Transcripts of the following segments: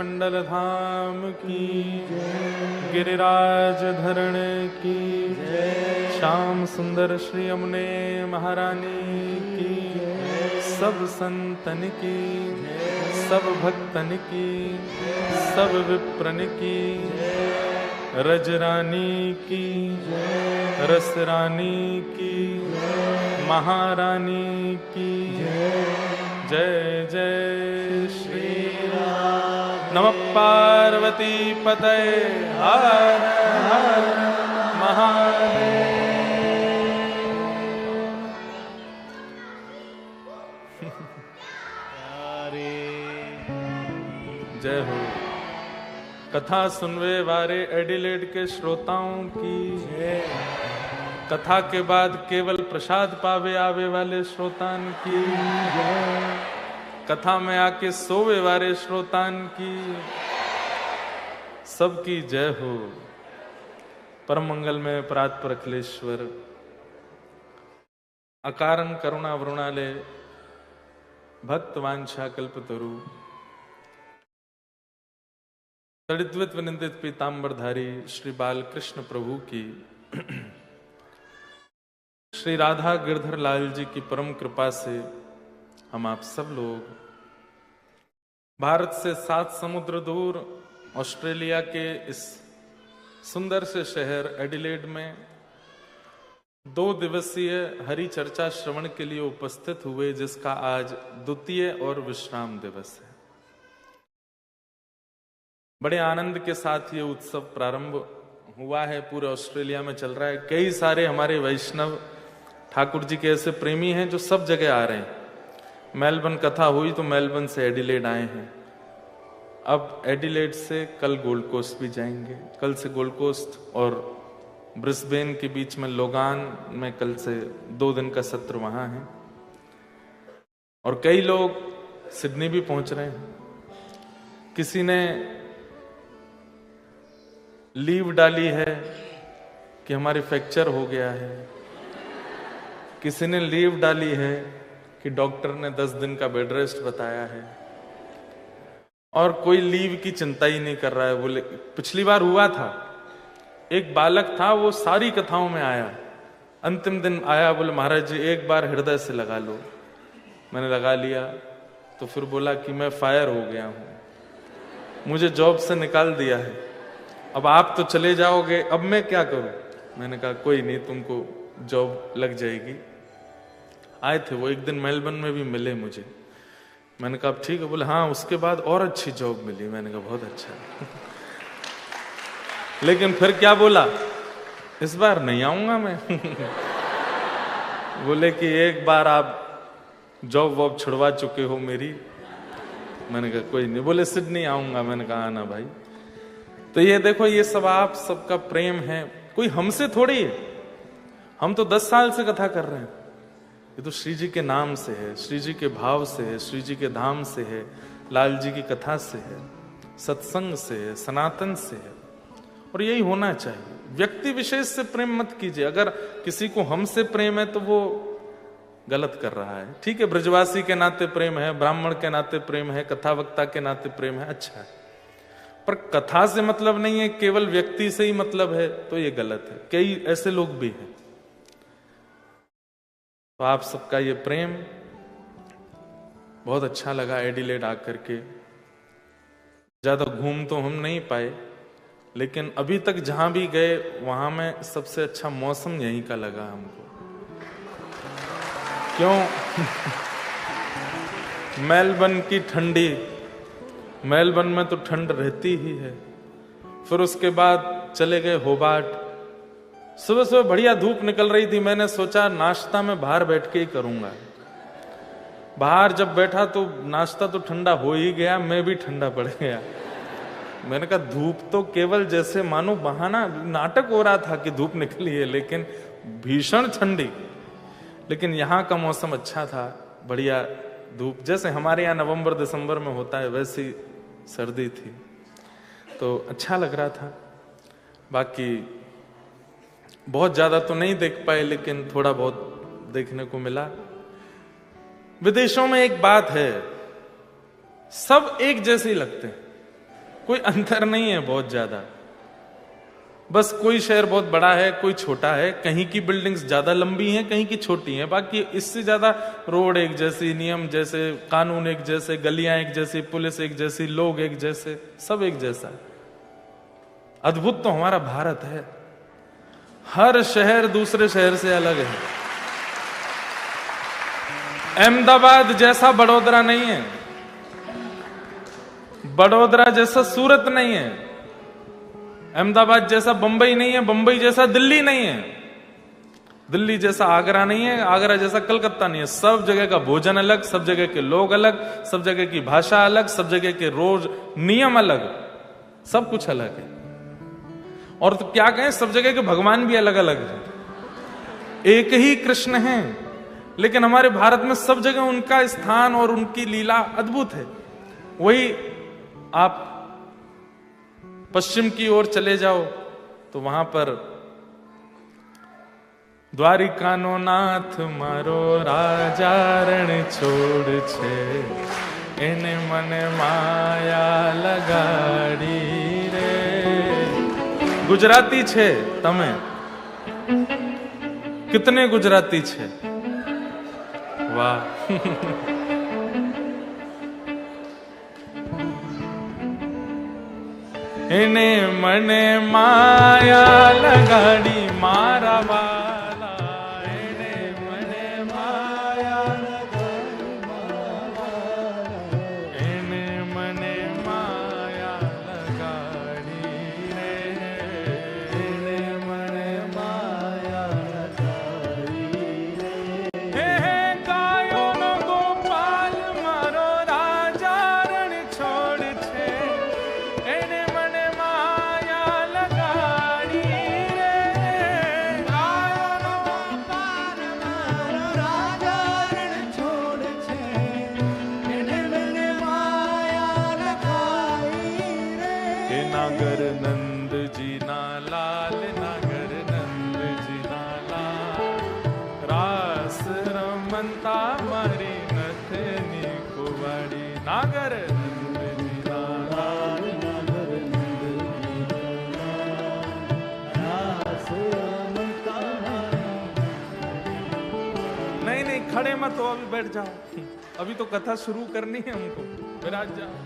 मंडल धाम की, गिरिराज धरण की, श्याम सुंदर श्री यमुने महारानी की, सब संतन की, सब भक्तन की, सब विप्रन की, रजरानी की, रस रानी की, महारानी की, जय जय श्री राम। नमः पार्वती पतये हर हर महादेव। जय हो। कथा सुनवे वारे एडिलेड के श्रोताओं की, कथा के बाद केवल प्रसाद पावे आवे वाले श्रोतान की, कथा में आके सोवे वाले श्रोतान की, सबकी जय हो। परम मंगल में परात्पर अखिलेश्वर, अकारण करुणा वरुणालय, भक्त वांछा कल्पतरु, तड़िद्वित विनिंदित पीतांबरधारी श्री बालकृष्ण प्रभु की, श्री राधा गिरधर लाल जी की परम कृपा से हम आप सब लोग भारत से 7 समुद्र दूर ऑस्ट्रेलिया के इस सुंदर से शहर एडिलेड में 2 दिवसीय हरि चर्चा श्रवण के लिए उपस्थित हुए, जिसका आज द्वितीय और विश्राम दिवस है। बड़े आनंद के साथ ये उत्सव प्रारंभ हुआ है, पूरे ऑस्ट्रेलिया में चल रहा है। कई सारे हमारे वैष्णव ठाकुर जी के ऐसे प्रेमी हैं जो सब जगह आ रहे हैं। मेलबर्न कथा हुई तो मेलबर्न से एडिलेड आए हैं, अब एडिलेड से कल गोल्ड कोस्ट भी जाएंगे, कल से गोल्ड कोस्ट और ब्रिस्बेन के बीच में लोगान में कल से 2 दिन का सत्र वहां है, और कई लोग सिडनी भी पहुंच रहे हैं। किसी ने लीव डाली है कि हमारी फ्रैक्चर हो गया है, किसी ने लीव डाली है कि डॉक्टर ने 10 दिन का बेड रेस्ट बताया है, और कोई लीव की चिंता ही नहीं कर रहा है। बोले पिछली बार हुआ था, एक बालक था वो सारी कथाओं में आया, अंतिम दिन आया, बोले महाराज जी एक बार हृदय से लगा लो। मैंने लगा लिया तो फिर बोला कि मैं फायर हो गया हूं, मुझे जॉब से निकाल दिया है, अब आप तो चले जाओगे, अब मैं क्या करूं। मैंने कहा कोई नहीं, तुमको जॉब लग जाएगी। आए थे वो, एक दिन मेलबर्न में भी मिले मुझे। मैंने कहा ठीक है, बोले हाँ उसके बाद और अच्छी जॉब मिली। मैंने कहा बहुत अच्छा लेकिन फिर क्या बोला, इस बार नहीं आऊंगा मैं बोले कि एक बार आप जॉब वॉब छुड़वा चुके हो मेरी। मैंने कहा कोई नहीं, बोले सिडनी आऊंगा। मैंने कहा आना भाई। तो ये देखो, ये सब आप सबका प्रेम है, कोई हमसे थोड़ी है। हम तो 10 साल से कथा कर रहे हैं, ये तो श्री जी के नाम से है, श्री जी के भाव से है, श्री जी के धाम से है, लाल जी की कथा से है, सत्संग से है, सनातन से है, और यही होना चाहिए। व्यक्ति विशेष से प्रेम मत कीजिए। अगर किसी को हमसे प्रेम है तो वो गलत कर रहा है। ठीक है, ब्रजवासी के नाते प्रेम है, ब्राह्मण के नाते प्रेम है, कथा वक्ता के नाते प्रेम है, अच्छा है, पर कथा से मतलब नहीं है, केवल व्यक्ति से ही मतलब है, तो ये गलत है। कई ऐसे लोग भी हैं। तो आप सबका ये प्रेम बहुत अच्छा लगा एडिलेड आकर के। ज्यादा घूम तो हम नहीं पाए, लेकिन अभी तक जहां भी गए वहां में सबसे अच्छा मौसम यहीं का लगा हमको। क्यों मेलबर्न की ठंडी, मेलबर्न में तो ठंड रहती ही है। फिर उसके बाद चले गए होबार्ट, सुबह सुबह बढ़िया धूप निकल रही थी। मैंने सोचा नाश्ता मैं बाहर बैठ के ही करूंगा। बाहर जब बैठा तो नाश्ता तो ठंडा हो ही गया, मैं भी ठंडा पड़ गया। मैंने कहा धूप तो केवल जैसे मानो बहाना, नाटक हो रहा था कि धूप निकली है, लेकिन भीषण ठंडी। लेकिन यहाँ का मौसम अच्छा था, बढ़िया धूप, जैसे हमारे यहाँ नवंबर दिसंबर में होता है वैसी सर्दी थी, तो अच्छा लग रहा था। बाकी बहुत ज्यादा तो नहीं देख पाए, लेकिन थोड़ा बहुत देखने को मिला। विदेशों में एक बात है, सब एक जैसे ही लगते हैं। कोई अंतर नहीं है बहुत ज्यादा। बस कोई शहर बहुत बड़ा है, कोई छोटा है, कहीं की बिल्डिंग्स ज्यादा लंबी हैं, कहीं की छोटी हैं, बाकी इससे ज्यादा रोड एक जैसी, नियम जैसे, कानून एक जैसे, गलियां एक जैसी, पुलिस एक जैसी, लोग एक जैसे, सब एक जैसा है। अद्भुत तो हमारा भारत है। हर शहर दूसरे शहर से अलग है। अहमदाबाद जैसा बड़ौदा नहीं है, बड़ौदा जैसा सूरत नहीं है, अहमदाबाद जैसा बंबई नहीं है, बंबई जैसा दिल्ली नहीं है, दिल्ली जैसा आगरा नहीं है, आगरा जैसा कलकत्ता नहीं है। सब जगह का भोजन अलग, सब जगह के लोग अलग, सब जगह की भाषा अलग, सब जगह के रोज नियम अलग, सब कुछ अलग है। और तो क्या कहें, सब जगह के भगवान भी अलग अलग है। एक ही कृष्ण है, लेकिन हमारे भारत में सब जगह उनका स्थान और उनकी लीला अद्भुत है। वही आप पश्चिम की ओर चले जाओ तो वहां पर द्वारिकानो नाथ मारो राजा रण छोड़ छे, एने मने माया लगाड़ी रे। गुजराती छे तमे? कितने गुजराती छे? वाह। एने मने माया लगाड़ी मारा वाला, एने मने माया लगाड़ी मारा, एने मने माया लगाड़ी रे, एने मने माया लगाड़ी रे। हे गायो नो गोपाल मारो राजा रण छोड़ छे, एने नागर नंद जी ना लाल, नागर नंद जी ना लाल, रास रमनता मारी नथनी कुवाड़ी। नागर नंद जी ना लाल, नागर नंद जी ना लाल, रास रमनता मारी। नहीं नहीं, खड़े मत हो, अभी बैठ जाओ, अभी तो कथा शुरू करनी है हमको, विराज जाओ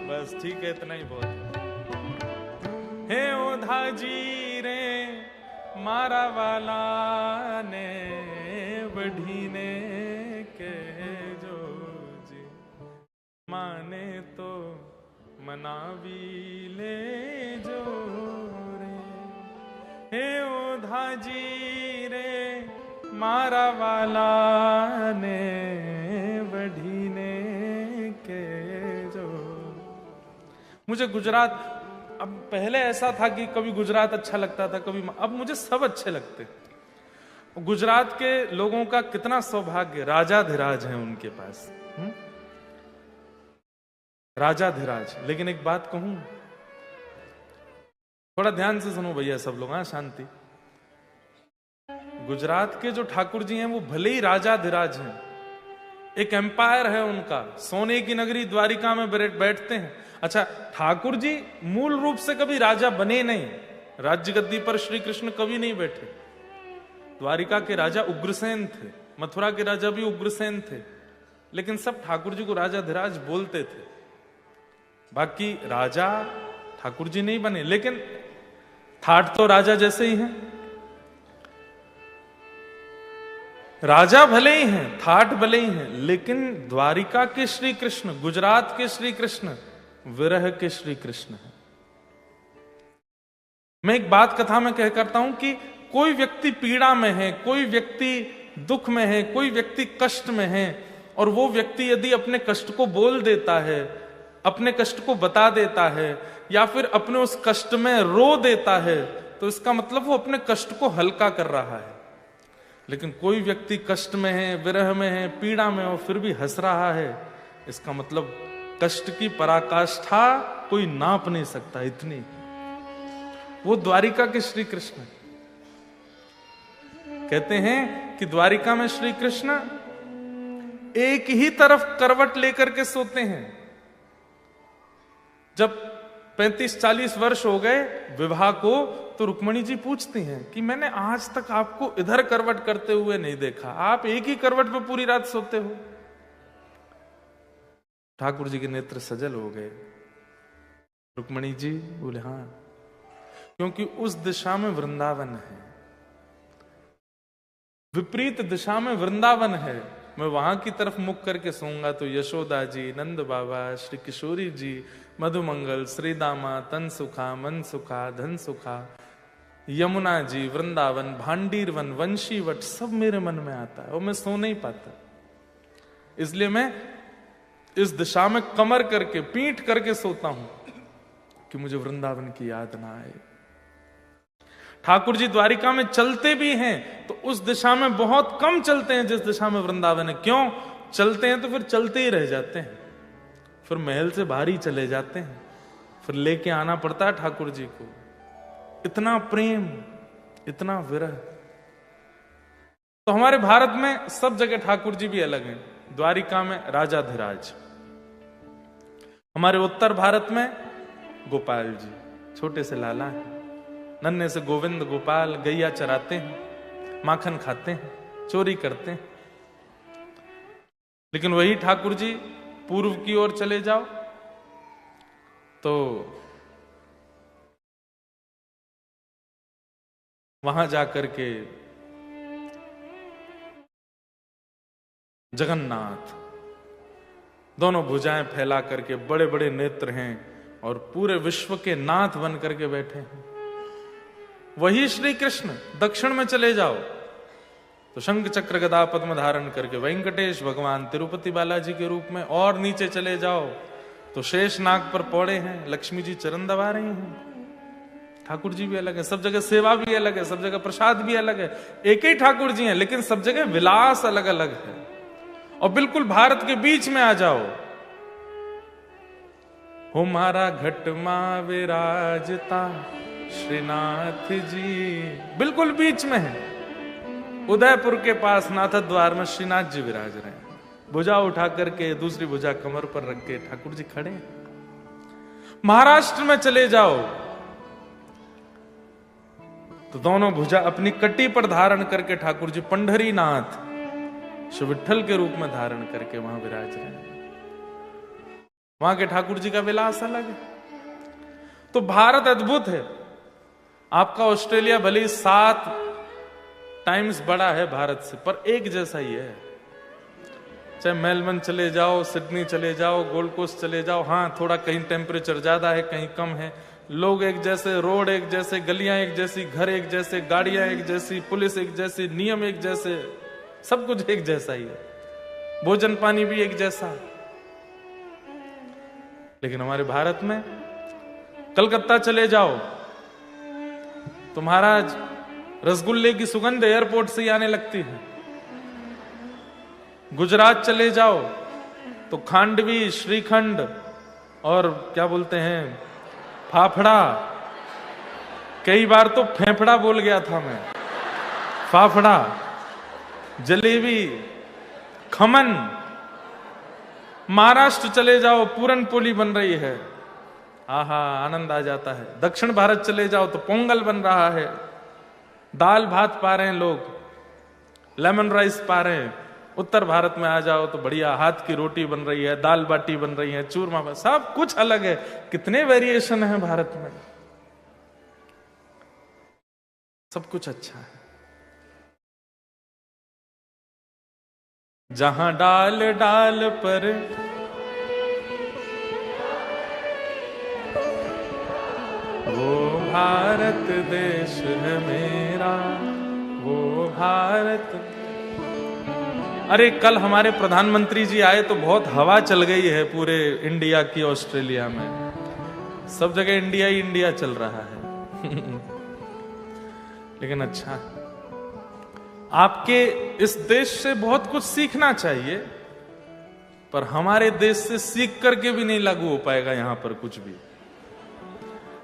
बस। ठीक है, इतना ही बहुत है। हे ओधा जी रे मारा वाला ने बढ़ीने के जो जी, माने तो मनावी ले जो रे। हे ओधा जी रे मारा वाला ने बढ़ीने के जो। मुझे गुजरात, अब पहले ऐसा था कि कभी गुजरात अच्छा लगता था, कभी, अब मुझे सब अच्छे लगते। गुजरात के लोगों का कितना सौभाग्य, राजाधिराज है उनके पास, राजाधिराज। लेकिन एक बात कहूं, थोड़ा ध्यान से सुनो भैया सब लोग, हाँ शांति। गुजरात के जो ठाकुर जी हैं वो भले ही राजाधिराज हैं, एक एम्पायर है उनका, सोने की नगरी द्वारिका में बैठते हैं। अच्छा, ठाकुर जी मूल रूप से कभी राजा बने नहीं, राज्य गद्दी पर श्री कृष्ण कभी नहीं बैठे। द्वारिका के राजा उग्रसेन थे, मथुरा के राजा भी उग्रसेन थे, लेकिन सब ठाकुर जी को राजाधिराज बोलते थे। बाकी राजा ठाकुर जी नहीं बने, लेकिन ठाट तो राजा जैसे ही हैं। राजा भले ही हैं, ठाट भले ही हैं, लेकिन द्वारिका के श्री कृष्ण, गुजरात के श्री कृष्ण, विरह के श्री कृष्ण है। मैं एक बात कथा में कह करता हूं कि कोई व्यक्ति पीड़ा में है, कोई व्यक्ति दुख में है, कोई व्यक्ति कष्ट में है, और वो व्यक्ति यदि अपने कष्ट को बोल देता है, अपने कष्ट को बता देता है, या फिर अपने उस कष्ट में रो देता है, तो इसका मतलब वो अपने कष्ट को हल्का कर रहा है। लेकिन कोई व्यक्ति कष्ट में है, विरह में है, पीड़ा में, और फिर भी हंस रहा है, इसका मतलब कष्ट की पराकाष्ठा कोई नाप नहीं सकता, इतनी। वो द्वारिका के श्री कृष्ण। कहते हैं कि द्वारिका में श्री कृष्ण एक ही तरफ करवट लेकर के सोते हैं, जब 35-40 वर्ष हो गए विवाह को, तो रुक्मणी जी पूछती हैं कि मैंने आज तक आपको इधर करवट करते हुए नहीं देखा, आप एक ही करवट पे पूरी रात सोते हो। ठाकुर जी के नेत्र सजल हो गए। रुक्मणी जी बोले हाँ, क्योंकि उस दिशा में वृंदावन है, विपरीत दिशा में वृंदावन है। मैं वहां की तरफ मुख करके सोऊंगा तो यशोदा जी, नंद बाबा, श्री किशोरी जी, मधुमंगल, श्री दामा, तन सुखा, मन सुखा, धन सुखा, यमुना जी, वृंदावन, भांडीर वन, वंशीवट, सब मेरे मन में आता है और मैं सो नहीं पाता। इसलिए मैं इस दिशा में कमर करके, पीठ करके सोता हूं कि मुझे वृंदावन की याद ना आए। ठाकुर जी द्वारिका में चलते भी हैं तो उस दिशा में बहुत कम चलते हैं जिस दिशा में वृंदावन है। क्यों चलते हैं? तो फिर चलते ही रह जाते हैं, फिर महल से बाहर ही चले जाते हैं, फिर लेके आना पड़ता है ठाकुर जी को। इतना प्रेम, इतना विरह। तो हमारे भारत में सब जगह ठाकुर जी भी अलग हैं। द्वारिका में राजाधिराज, हमारे उत्तर भारत में गोपाल जी, छोटे से लाला हैं, नन्हे से गोविंद गोपाल, गैया चराते हैं, माखन खाते हैं, चोरी करते हैं। लेकिन वही ठाकुर जी पूर्व की ओर चले जाओ तो वहां जाकर के जगन्नाथ दोनों भुजाएं फैला करके, बड़े बड़े नेत्र हैं और पूरे विश्व के नाथ बन करके बैठे हैं। वही श्री कृष्ण दक्षिण में चले जाओ तो शंख चक्र गदा पद्म धारण करके वेंकटेश भगवान तिरुपति बालाजी के रूप में, और नीचे चले जाओ तो शेष नाग पर पौड़े हैं, लक्ष्मी जी चरण दबा रही हैं। ठाकुर जी भी अलग है, सब जगह सेवा भी अलग है, सब जगह प्रसाद भी अलग है। एक ही ठाकुर जी हैं लेकिन सब जगह विलास अलग अलग है। और बिल्कुल भारत के बीच में आ जाओ, हमारा घट मां विराजता श्रीनाथ जी, बिल्कुल बीच में है। उदयपुर के पास नाथ द्वार में श्रीनाथ जी विराज रहे हैं, भुजा उठा करके दूसरी भुजा कमर पर रख के ठाकुर जी खड़े हैं। महाराष्ट्र में चले जाओ तो दोनों भुजा अपनी कटी पर धारण करके ठाकुर जी पंढरीनाथ श्री विठ्ठल के रूप में धारण करके वहां विराज रहे हैं। वहां के ठाकुर जी का विलास अलग है। तो भारत अद्भुत है। आपका ऑस्ट्रेलिया भले 7 टाइम्स बड़ा है भारत से, पर एक जैसा ही है। चाहे मेलबर्न चले जाओ, सिडनी चले जाओ, गोल्ड कोस्ट चले जाओ, हाँ थोड़ा कहीं टेम्परेचर ज्यादा है, कहीं कम है, लोग एक जैसे, रोड एक जैसे, गलियां एक जैसी, घर एक जैसे, गाड़ियां एक जैसी, पुलिस एक जैसी, नियम एक जैसे, सब कुछ एक जैसा ही है, भोजन पानी भी एक जैसा। लेकिन हमारे भारत में कलकत्ता चले जाओ तो महाराज रसगुल्ले की सुगंध एयरपोर्ट से ही आने लगती है। गुजरात चले जाओ तो खांडवी, श्रीखंड और क्या बोलते हैं फाफड़ा, कई बार तो फेफड़ा बोल गया था मैं, फाफड़ा, जलेबी, खमन। महाराष्ट्र चले जाओ पूरन पोली बन रही है, आहा आनंद आ जाता है। दक्षिण भारत चले जाओ तो पोंगल बन रहा है, दाल भात पा रहे हैं लोग, लेमन राइस पा रहे हैं। उत्तर भारत में आ जाओ तो बढ़िया हाथ की रोटी बन रही है, दाल बाटी बन रही है, चूरमा, सब कुछ अलग है। कितने वेरिएशन है भारत में, सब कुछ अच्छा है। जहां डाल डाल पर वो भारत देश है मेरा, वो भारत। अरे कल हमारे प्रधानमंत्री जी आए तो बहुत हवा चल गई है पूरे इंडिया की, ऑस्ट्रेलिया में सब जगह इंडिया ही इंडिया चल रहा है। लेकिन अच्छा, आपके इस देश से बहुत कुछ सीखना चाहिए, पर हमारे देश से सीख करके भी नहीं लागू हो पाएगा यहां पर कुछ भी।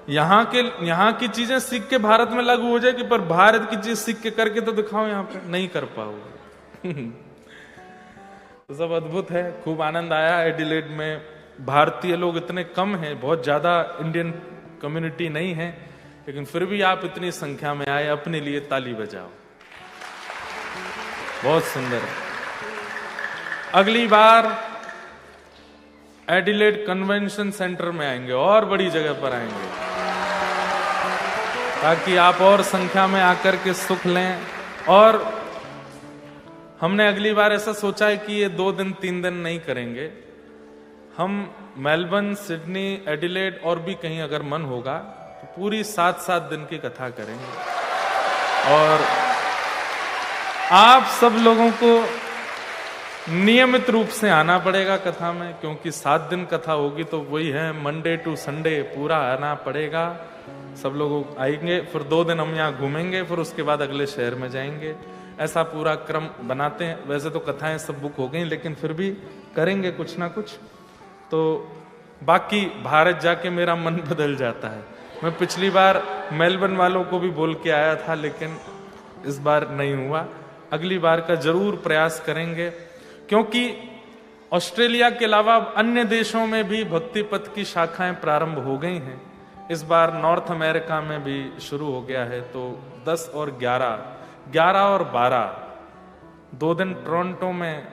यहां की चीजें सीख के भारत में लागू हो जाएगी, पर भारत की चीज सीख के करके तो दिखाओ, यहां पे नहीं कर पाओगे। तो सब अद्भुत है। खूब आनंद आया एडिलेड में, भारतीय लोग इतने कम हैं, बहुत ज्यादा इंडियन कम्युनिटी नहीं है, लेकिन फिर भी आप इतनी संख्या में आए, अपने लिए ताली बजाओ, बहुत सुंदर है। अगली बार एडिलेड कन्वेंशन सेंटर में आएंगे और बड़ी जगह पर आएंगे, ताकि आप और संख्या में आकर के सुख लें। और हमने अगली बार ऐसा सोचा है कि ये 2 दिन 3 दिन नहीं करेंगे, हम मेलबर्न, सिडनी, एडिलेड और भी कहीं अगर मन होगा तो पूरी 7-7 दिन की कथा करेंगे। और आप सब लोगों को नियमित रूप से आना पड़ेगा कथा में, क्योंकि 7 दिन कथा होगी तो वही है, मंडे टू संडे पूरा आना पड़ेगा। सब लोग आएंगे, फिर 2 दिन हम यहाँ घूमेंगे, फिर उसके बाद अगले शहर में जाएंगे। ऐसा पूरा क्रम बनाते हैं। वैसे तो कथाएं सब बुक हो गई, लेकिन फिर भी करेंगे कुछ ना कुछ। तो बाकी भारत जाके मेरा मन बदल जाता है। मैं पिछली बार मेलबर्न वालों को भी बोल के आया था, लेकिन इस बार नहीं हुआ। अगली बार का जरूर प्रयास करेंगे, क्योंकि ऑस्ट्रेलिया के अलावा अन्य देशों में भी भक्ति पथ की शाखाएं प्रारंभ हो गई हैं। इस बार नॉर्थ अमेरिका में भी शुरू हो गया है। तो 10 और 11 और 12 2 दिन टोरंटो में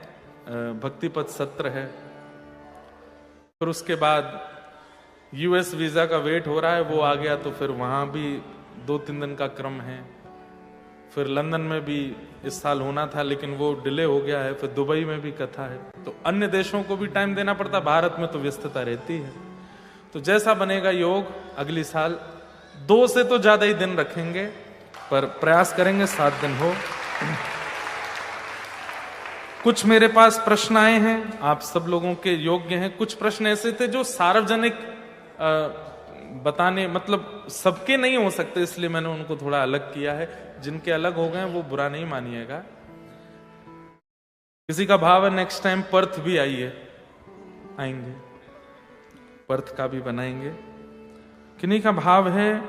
भक्ति पथ सत्र है। फिर उसके बाद यूएस वीजा का वेट हो रहा है, वो आ गया तो फिर वहां भी 2-3 दिन का क्रम है। फिर लंदन में भी इस साल होना था, लेकिन वो डिले हो गया है। फिर दुबई में भी कथा है। तो अन्य देशों को भी टाइम देना पड़ता, भारत में तो व्यस्तता रहती है। तो जैसा बनेगा योग, अगली साल 2 से तो ज्यादा ही दिन रखेंगे, पर प्रयास करेंगे 7 दिन हो। कुछ मेरे पास प्रश्न आए हैं, आप सब लोगों के योग्य हैं। कुछ प्रश्न ऐसे थे जो सार्वजनिक बताने, मतलब सबके नहीं हो सकते, इसलिए मैंने उनको थोड़ा अलग किया है। जिनके अलग हो गए वो बुरा नहीं मानिएगा। किसी का भाव है नेक्स्ट टाइम पर्थ भी आएंगे, पर्थ का भी बनाएंगे। किन्हीं का भाव है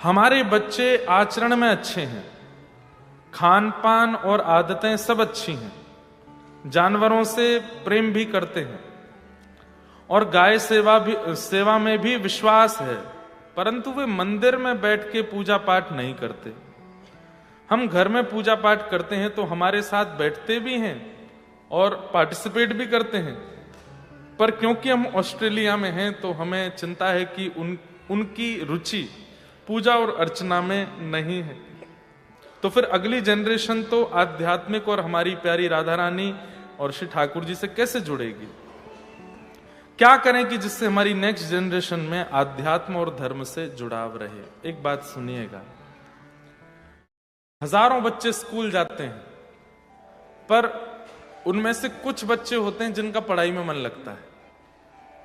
हमारे बच्चे आचरण में अच्छे हैं, खान पान और आदतें सब अच्छी हैं, जानवरों से प्रेम भी करते हैं और गाय सेवा में भी विश्वास है, परंतु वे मंदिर में बैठ के पूजा पाठ नहीं करते। हम घर में पूजा पाठ करते हैं तो हमारे साथ बैठते भी हैं और पार्टिसिपेट भी करते हैं, पर क्योंकि हम ऑस्ट्रेलिया में हैं तो हमें चिंता है कि उनकी रुचि पूजा और अर्चना में नहीं है। तो फिर अगली जनरेशन तो आध्यात्मिक और हमारी प्यारी राधा रानी और श्री ठाकुर जी से कैसे जुड़ेगी? क्या करें कि जिससे हमारी नेक्स्ट जनरेशन में आध्यात्म और धर्म से जुड़ाव रहे? एक बात सुनिएगा, हजारों बच्चे स्कूल जाते हैं, पर उनमें से कुछ बच्चे होते हैं जिनका पढ़ाई में मन लगता है।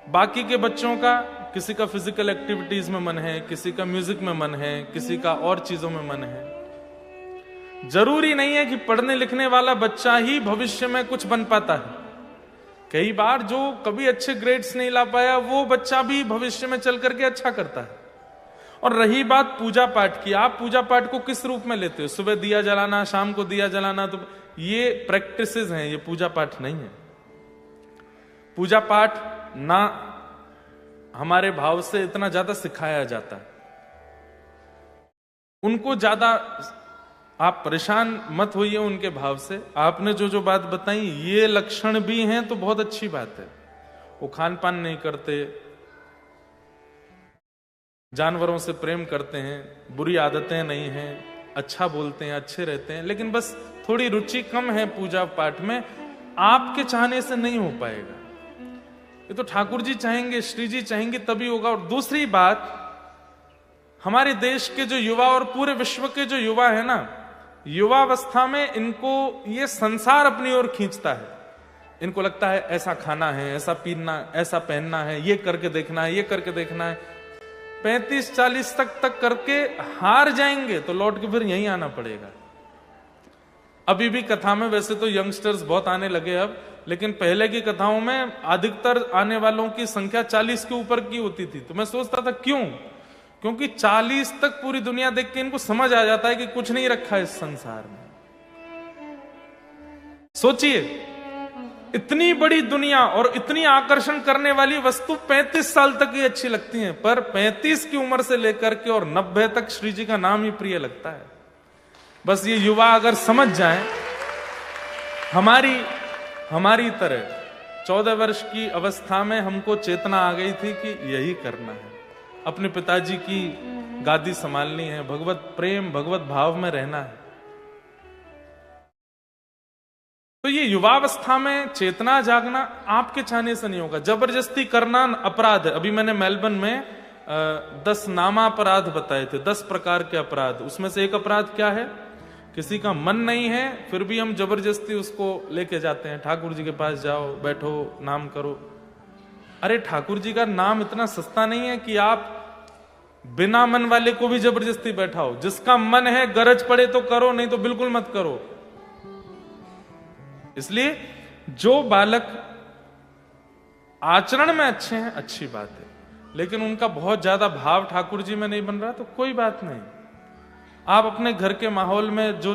बाकी के बच्चों का, किसी का फिजिकल एक्टिविटीज में मन है, किसी का म्यूजिक में मन है, किसी का और चीजों में मन है। जरूरी नहीं है कि पढ़ने लिखने वाला बच्चा ही भविष्य में कुछ बन पाता है। कई बार जो कभी अच्छे ग्रेड्स नहीं ला पाया वो बच्चा भी भविष्य में चल करके अच्छा करता है। और रही बात पूजा पाठ की, आप पूजा पाठ को किस रूप में लेते हो? सुबह दिया जलाना, शाम को दिया जलाना, तो ये प्रैक्टिसेस हैं, ये पूजा पाठ नहीं है। पूजा पाठ ना हमारे भाव से इतना ज्यादा सिखाया जाता है, उनको ज्यादा आप परेशान मत होइए उनके भाव से। आपने जो बात बताई ये लक्षण भी हैं तो बहुत अच्छी बात है। वो खान पान नहीं करते, जानवरों से प्रेम करते हैं, बुरी आदतें नहीं हैं, अच्छा बोलते हैं, अच्छे रहते हैं, लेकिन बस थोड़ी रुचि कम है पूजा पाठ में। आपके चाहने से नहीं हो पाएगा, ये तो ठाकुर जी चाहेंगे, श्री जी चाहेंगे तभी होगा। और दूसरी बात, हमारे देश के जो युवा और पूरे विश्व के जो युवा है ना, युवावस्था में इनको ये संसार अपनी ओर खींचता है। इनको लगता है ऐसा खाना है, ऐसा पीना, ऐसा पहनना है, ये करके देखना है, ये करके देखना है। 35-40 तक करके हार जाएंगे तो लौट के फिर यहीं आना पड़ेगा। अभी भी कथा में वैसे तो यंगस्टर्स बहुत आने लगे अब, लेकिन पहले की कथाओं में अधिकतर आने वालों की संख्या 40 के ऊपर की होती थी। तो मैं सोचता था क्यों? क्योंकि 40 तक पूरी दुनिया देख के इनको समझ आ जाता है कि कुछ नहीं रखा है इस संसार में। सोचिए, इतनी बड़ी दुनिया और इतनी आकर्षण करने वाली वस्तु 35 साल तक ही अच्छी लगती है, पर 35 की उम्र से लेकर के और 90 तक श्री जी का नाम ही प्रिय लगता है। बस ये युवा अगर समझ जाएं, हमारी तरह 14 वर्ष की अवस्था में हमको चेतना आ गई थी कि यही करना है, अपने पिताजी की गादी संभालनी है, भगवत प्रेम भगवत भाव में रहना है। तो ये युवावस्था में चेतना जागना आपके चाहने से नहीं होगा, जबरदस्ती करना अपराध है। अभी मैंने मेलबर्न में 10 नामा अपराध बताए थे, 10 प्रकार के अपराध। उसमें से एक अपराध क्या है, किसी का मन नहीं है फिर भी हम जबरदस्ती उसको लेके जाते हैं, ठाकुर जी के पास जाओ, बैठो, नाम करो। अरे ठाकुर जी का नाम इतना सस्ता नहीं है कि आप बिना मन वाले को भी जबरदस्ती बैठाओ। जिसका मन है गरज पड़े तो करो, नहीं तो बिल्कुल मत करो। इसलिए जो बालक आचरण में अच्छे हैं अच्छी बात है, लेकिन उनका बहुत ज्यादा भाव ठाकुर जी में नहीं बन रहा तो कोई बात नहीं। आप अपने घर के माहौल में जो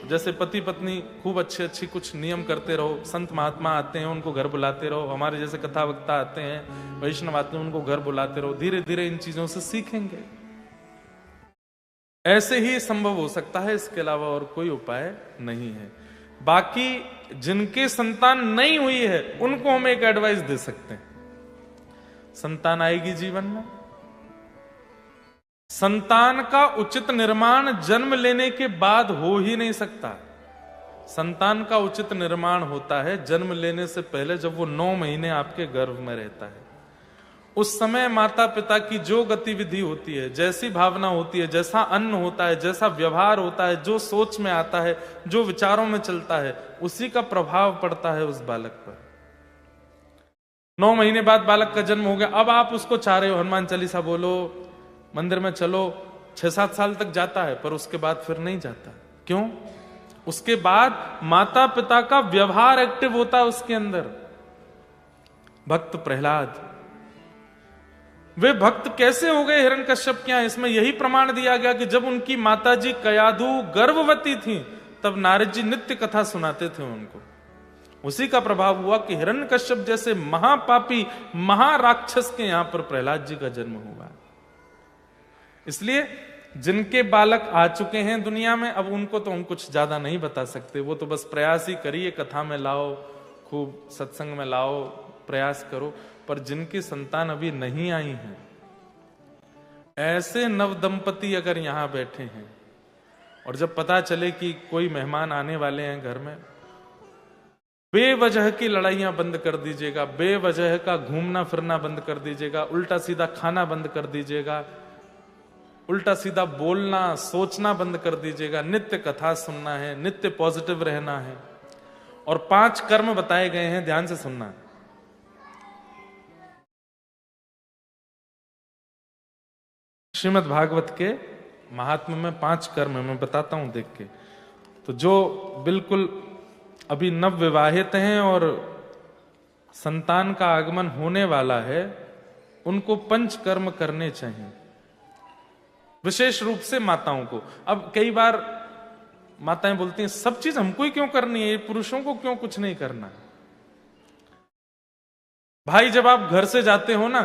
जैसे पति पत्नी खूब अच्छे कुछ नियम करते रहो, संत महात्मा आते हैं उनको घर बुलाते रहो, हमारे जैसे कथा वक्ता आते हैं, वैष्णव आते हैं उनको घर बुलाते रहो, धीरे धीरे इन चीजों से सीखेंगे। ऐसे ही संभव हो सकता है, इसके अलावा और कोई उपाय नहीं है। बाकी जिनके संतान नहीं हुई है उनको हम एक एडवाइस दे सकते हैं, संतान आएगी जीवन में। संतान का उचित निर्माण जन्म लेने के बाद हो ही नहीं सकता। संतान का उचित निर्माण होता है जन्म लेने से पहले, जब वो 9 महीने आपके गर्भ में रहता है। उस समय माता पिता की जो गतिविधि होती है, जैसी भावना होती है, जैसा अन्न होता है, जैसा व्यवहार होता है, जो सोच में आता है, जो विचारों में चलता है, उसी का प्रभाव पड़ता है उस बालक पर। 9 महीने बाद बालक का जन्म हो गया, अब आप उसको चाह रहे हो हनुमान चालीसा बोलो, मंदिर में चलो, 6-7 साल तक जाता है, पर उसके बाद फिर नहीं जाता। क्यों? उसके बाद माता पिता का व्यवहार एक्टिव होता है उसके अंदर। भक्त प्रहलाद, वे भक्त कैसे हो गए हिरण्यकश्यप के यहां? इसमें यही प्रमाण दिया गया कि जब उनकी माताजी कयाधु गर्भवती थी तब नारद जी नित्य कथा सुनाते थे उनको। उसी का प्रभाव हुआ कि हिरण्यकश्यप जैसे महापापी महाराक्षस के यहां पर प्रहलाद जी का जन्म हुआ। इसलिए जिनके बालक आ चुके हैं दुनिया में, अब उनको तो हम कुछ ज्यादा नहीं बता सकते, वो तो बस प्रयास ही करिए, कथा में लाओ, खूब सत्संग में लाओ, प्रयास करो। पर जिनकी संतान अभी नहीं आई है, ऐसे नव दंपति अगर यहां बैठे हैं और जब पता चले कि कोई मेहमान आने वाले हैं घर में, बेवजह की लड़ाइयां बंद कर दीजिएगा, बेवजह का घूमना फिरना बंद कर दीजिएगा, उल्टा सीधा खाना बंद कर दीजिएगा, उल्टा सीधा बोलना सोचना बंद कर दीजिएगा। नित्य कथा सुनना है, नित्य पॉजिटिव रहना है। और 5 कर्म बताए गए हैं, ध्यान से सुनना। श्रीमद् भागवत के महात्म्य में 5 कर्म है, मैं बताता हूं देख के। तो जो बिल्कुल अभी नव विवाहित हैं और संतान का आगमन होने वाला है, उनको 5 कर्म करने चाहिए, विशेष रूप से माताओं को। अब कई बार माताएं बोलती हैं सब चीज हमको ही क्यों करनी है, पुरुषों को क्यों कुछ नहीं करना? भाई जब आप घर से जाते हो ना,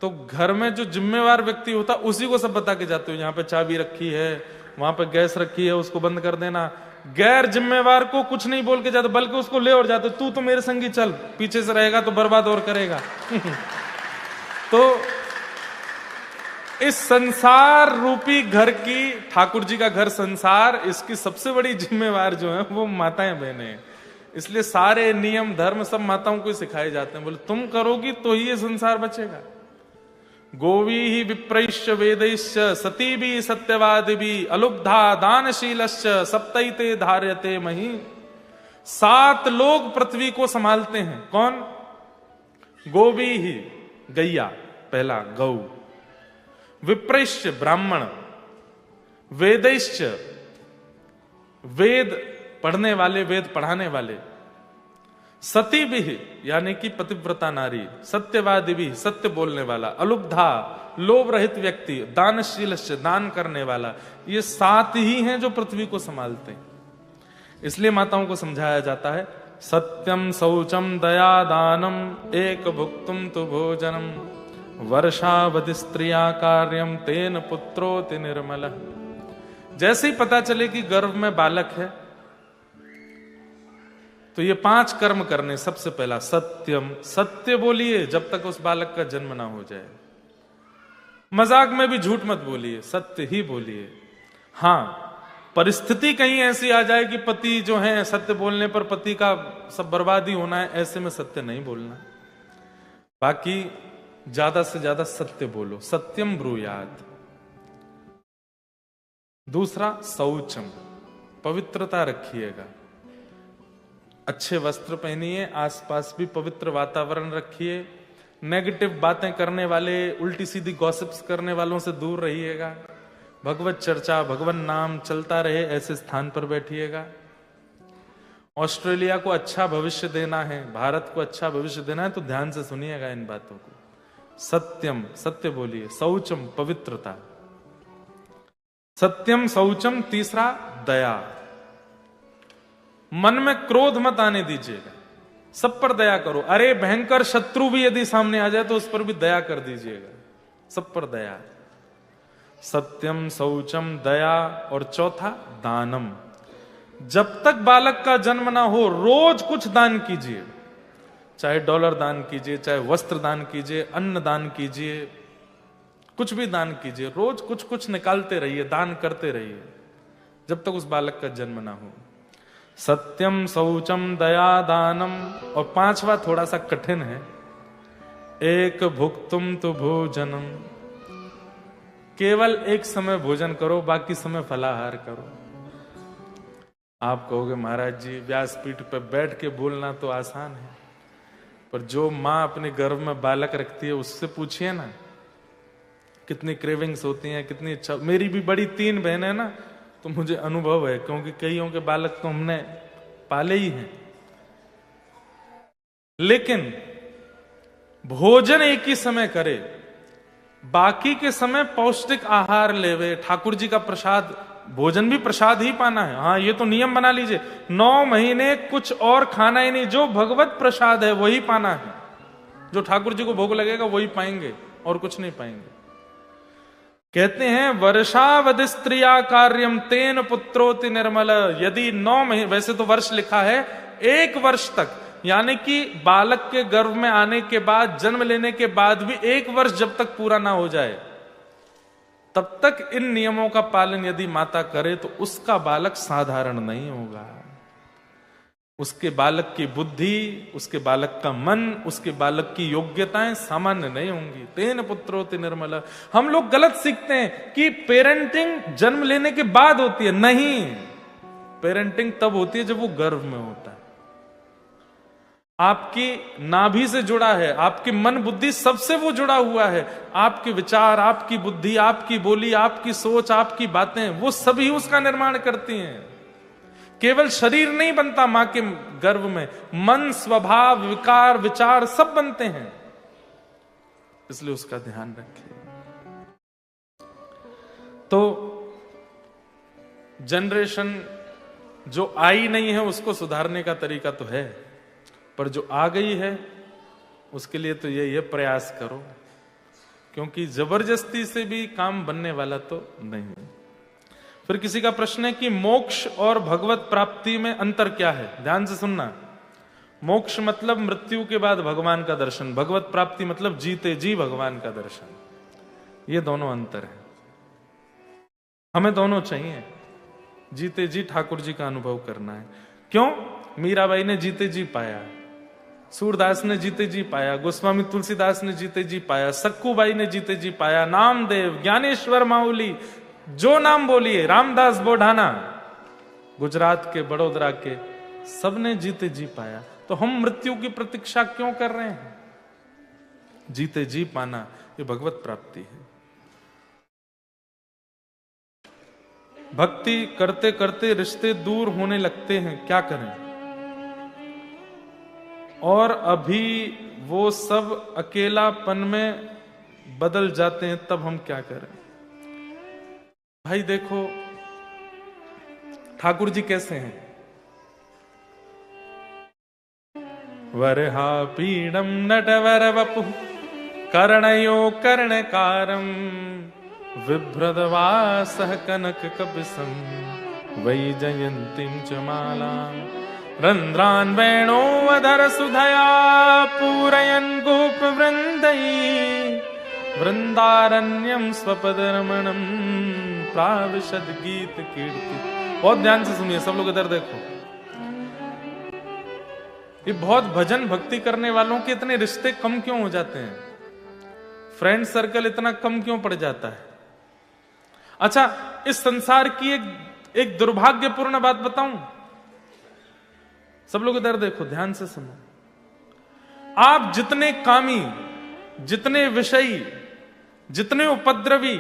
तो घर में जो जिम्मेवार व्यक्ति होता उसी को सब बता के जाते हो, यहाँ पे चाबी रखी है, वहां पे गैस रखी है, उसको बंद कर देना। गैर जिम्मेवार को कुछ नहीं बोल के जाते, बल्कि उसको ले और जाते, तू तो मेरे संगी चल, पीछे से रहेगा तो बर्बाद और करेगा। तो इस संसार रूपी घर की, ठाकुर जी का घर संसार, इसकी सबसे बड़ी जिम्मेवार जो है वो माताएं बहनें हैं। इसलिए सारे नियम धर्म सब माताओं को सिखाए जाते हैं। बोले तुम करोगी तो ही ये संसार बचेगा। गोवी ही विप्रैश्च वेदैश्च सती भी सत्यवादी भी अलुब्धा दानशीलश्च सप्तैते धार्यते मही। 7 लोग पृथ्वी को संभालते हैं। कौन? गोवी ही, गैया, पहला गौ। विप्रैश्च, ब्राह्मण। वेदैश्च, वेद पढ़ने वाले, वेद पढ़ाने वाले। सती भी, यानी कि पतिव्रता नारी। सत्यवादी भी, सत्य बोलने वाला। अलुब्धा, लोभ रहित व्यक्ति। दानशील, दान करने वाला। ये 7 ही हैं जो पृथ्वी को संभालते हैं। इसलिए माताओं को समझाया जाता है सत्यम शौचम दया दानम एक भुक्तुम तु भोजनम वर्षावधि स्त्रिया कार्यम तेन पुत्रोति निर्मल। जैसे ही पता चले कि गर्भ में बालक है तो ये 5 कर्म करने। सबसे पहला सत्यम, सत्य बोलिए जब तक उस बालक का जन्म ना हो जाए। मजाक में भी झूठ मत बोलिए, सत्य ही बोलिए। हां, परिस्थिति कहीं ऐसी आ जाए कि पति जो है सत्य बोलने पर पति का सब बर्बादी होना है, ऐसे में सत्य नहीं बोलना। बाकी ज्यादा से ज्यादा सत्य बोलो, सत्यम ब्रूयात। दूसरा शौचम, पवित्रता रखिएगा, अच्छे वस्त्र पहनिए, आसपास भी पवित्र वातावरण रखिए, नेगेटिव बातें करने वाले, उल्टी सीधी गॉसिप्स करने वालों से दूर रहिएगा, भगवत चर्चा भगवान नाम चलता रहे ऐसे स्थान पर बैठिएगा। ऑस्ट्रेलिया को अच्छा भविष्य देना है, भारत को अच्छा भविष्य देना है तो ध्यान से सुनिएगा इन बातों को। सत्यम, सत्य बोलिए। शौचम, पवित्रता। सत्यम शौचम। तीसरा दया, मन में क्रोध मत आने दीजिएगा, सब पर दया करो। अरे भयंकर शत्रु भी यदि सामने आ जाए तो उस पर भी दया कर दीजिएगा, सब पर दया। सत्यम शौचम दया। और चौथा दानम, जब तक बालक का जन्म ना हो रोज कुछ दान कीजिए, चाहे डॉलर दान कीजिए, चाहे वस्त्र दान कीजिए, अन्न दान कीजिए, कुछ भी दान कीजिए, रोज कुछ कुछ निकालते रहिए, दान करते रहिए जब तक उस बालक का जन्म ना हो। सत्यम शौचम दया दानम। और 5वां थोड़ा सा कठिन है, एक भुक्तुम तु भोजनम। केवल एक समय भोजन करो, बाकी समय फलाहार करो। आप कहोगे महाराज जी व्यासपीठ पर बैठ के बोलना तो आसान है, पर जो मां अपने गर्भ में बालक रखती है उससे पूछिए ना कितनी क्रेविंग्स होती हैं, कितनी इच्छा। मेरी भी बड़ी 3 बहनें ना, तो मुझे अनुभव है, क्योंकि कईयों के बालक तो हमने पाले ही हैं। लेकिन भोजन एक ही समय करे, बाकी के समय पौष्टिक आहार लेवे। ठाकुर जी का प्रसाद, भोजन भी प्रसाद ही पाना है। हाँ, ये तो नियम बना लीजिए, 9 महीने कुछ और खाना ही नहीं, जो भगवत प्रसाद है वही पाना है। जो ठाकुर जी को भोग लगेगा वही पाएंगे और कुछ नहीं पाएंगे। कहते हैं वर्षावधि स्त्रिया कार्यम तेन पुत्रोति निर्मल। यदि 9 महीने, वैसे तो वर्ष लिखा है, 1 वर्ष तक, यानी कि बालक के गर्भ में आने के बाद, जन्म लेने के बाद भी 1 वर्ष जब तक पूरा ना हो जाए तब तक इन नियमों का पालन यदि माता करे तो उसका बालक साधारण नहीं होगा। उसके बालक की बुद्धि, उसके बालक का मन, उसके बालक की योग्यताएं सामान्य नहीं होंगी। तेन पुत्रोति निर्मल। हम लोग गलत सीखते हैं कि पेरेंटिंग जन्म लेने के बाद होती है। नहीं, पेरेंटिंग तब होती है जब वो गर्भ में होता है। आपकी नाभि से जुड़ा है, आपकी मन बुद्धि सबसे वो जुड़ा हुआ है। आपके विचार, आपकी बुद्धि, आपकी बोली, आपकी सोच, आपकी बातें, वो सभी उसका निर्माण करती हैं। केवल शरीर नहीं बनता मां के गर्भ में, मन, स्वभाव, विकार, विचार सब बनते हैं। इसलिए उसका ध्यान रखिए। तो जनरेशन जो आई नहीं है उसको सुधारने का तरीका तो है, पर जो आ गई है उसके लिए तो ये प्रयास करो, क्योंकि जबरदस्ती से भी काम बनने वाला तो नहीं। फिर किसी का प्रश्न है कि मोक्ष और भगवत प्राप्ति में अंतर क्या है। ध्यान से सुनना। मोक्ष मतलब मृत्यु के बाद भगवान का दर्शन, भगवत प्राप्ति मतलब जीते जी भगवान का दर्शन। ये दोनों अंतर है। हमें दोनों चाहिए। जीते जी ठाकुर जी का अनुभव करना है। क्यों? मीराबाई ने जीते जी पाया, सूरदास ने जीते जी पाया, गोस्वामी तुलसीदास ने जीते जी पाया, सक्कूबाई ने जीते जी पाया, नामदेव, ज्ञानेश्वर माउली, जो नाम बोलिए, रामदास बोढ़ाना, गुजरात के, बड़ोदरा के, सबने जीते जी पाया। तो हम मृत्यु की प्रतीक्षा क्यों कर रहे हैं? जीते जी पाना ये भगवत प्राप्ति है। भक्ति करते करते रिश्ते दूर होने लगते हैं, क्या करें? और अभी वो सब अकेलापन में बदल जाते हैं, तब हम क्या करें? भाई देखो, ठाकुर जी कैसे हैं? वरहा पीडम नटवर वपु कर्णयो कर्णकारम बिभ्रदवासः कनक कपिसं वैजयन्तीं च मालां रन्ध्रान् वेणोऽधर सुधया पूरयन् गोपवृन्दैः वृंदारण्यम स्वपदरमणम प्राविशद गीत कीर्ति। बहुत ध्यान से सुनिए सब लोग, इधर देखो। ये बहुत भजन भक्ति करने वालों के इतने रिश्ते कम क्यों हो जाते हैं? फ्रेंड सर्कल इतना कम क्यों पड़ जाता है? अच्छा, इस संसार की एक दुर्भाग्यपूर्ण बात बताऊं। सब लोग इधर देखो, ध्यान से सुनो। आप जितने कामी, जितने विषयी, जितने उपद्रवी,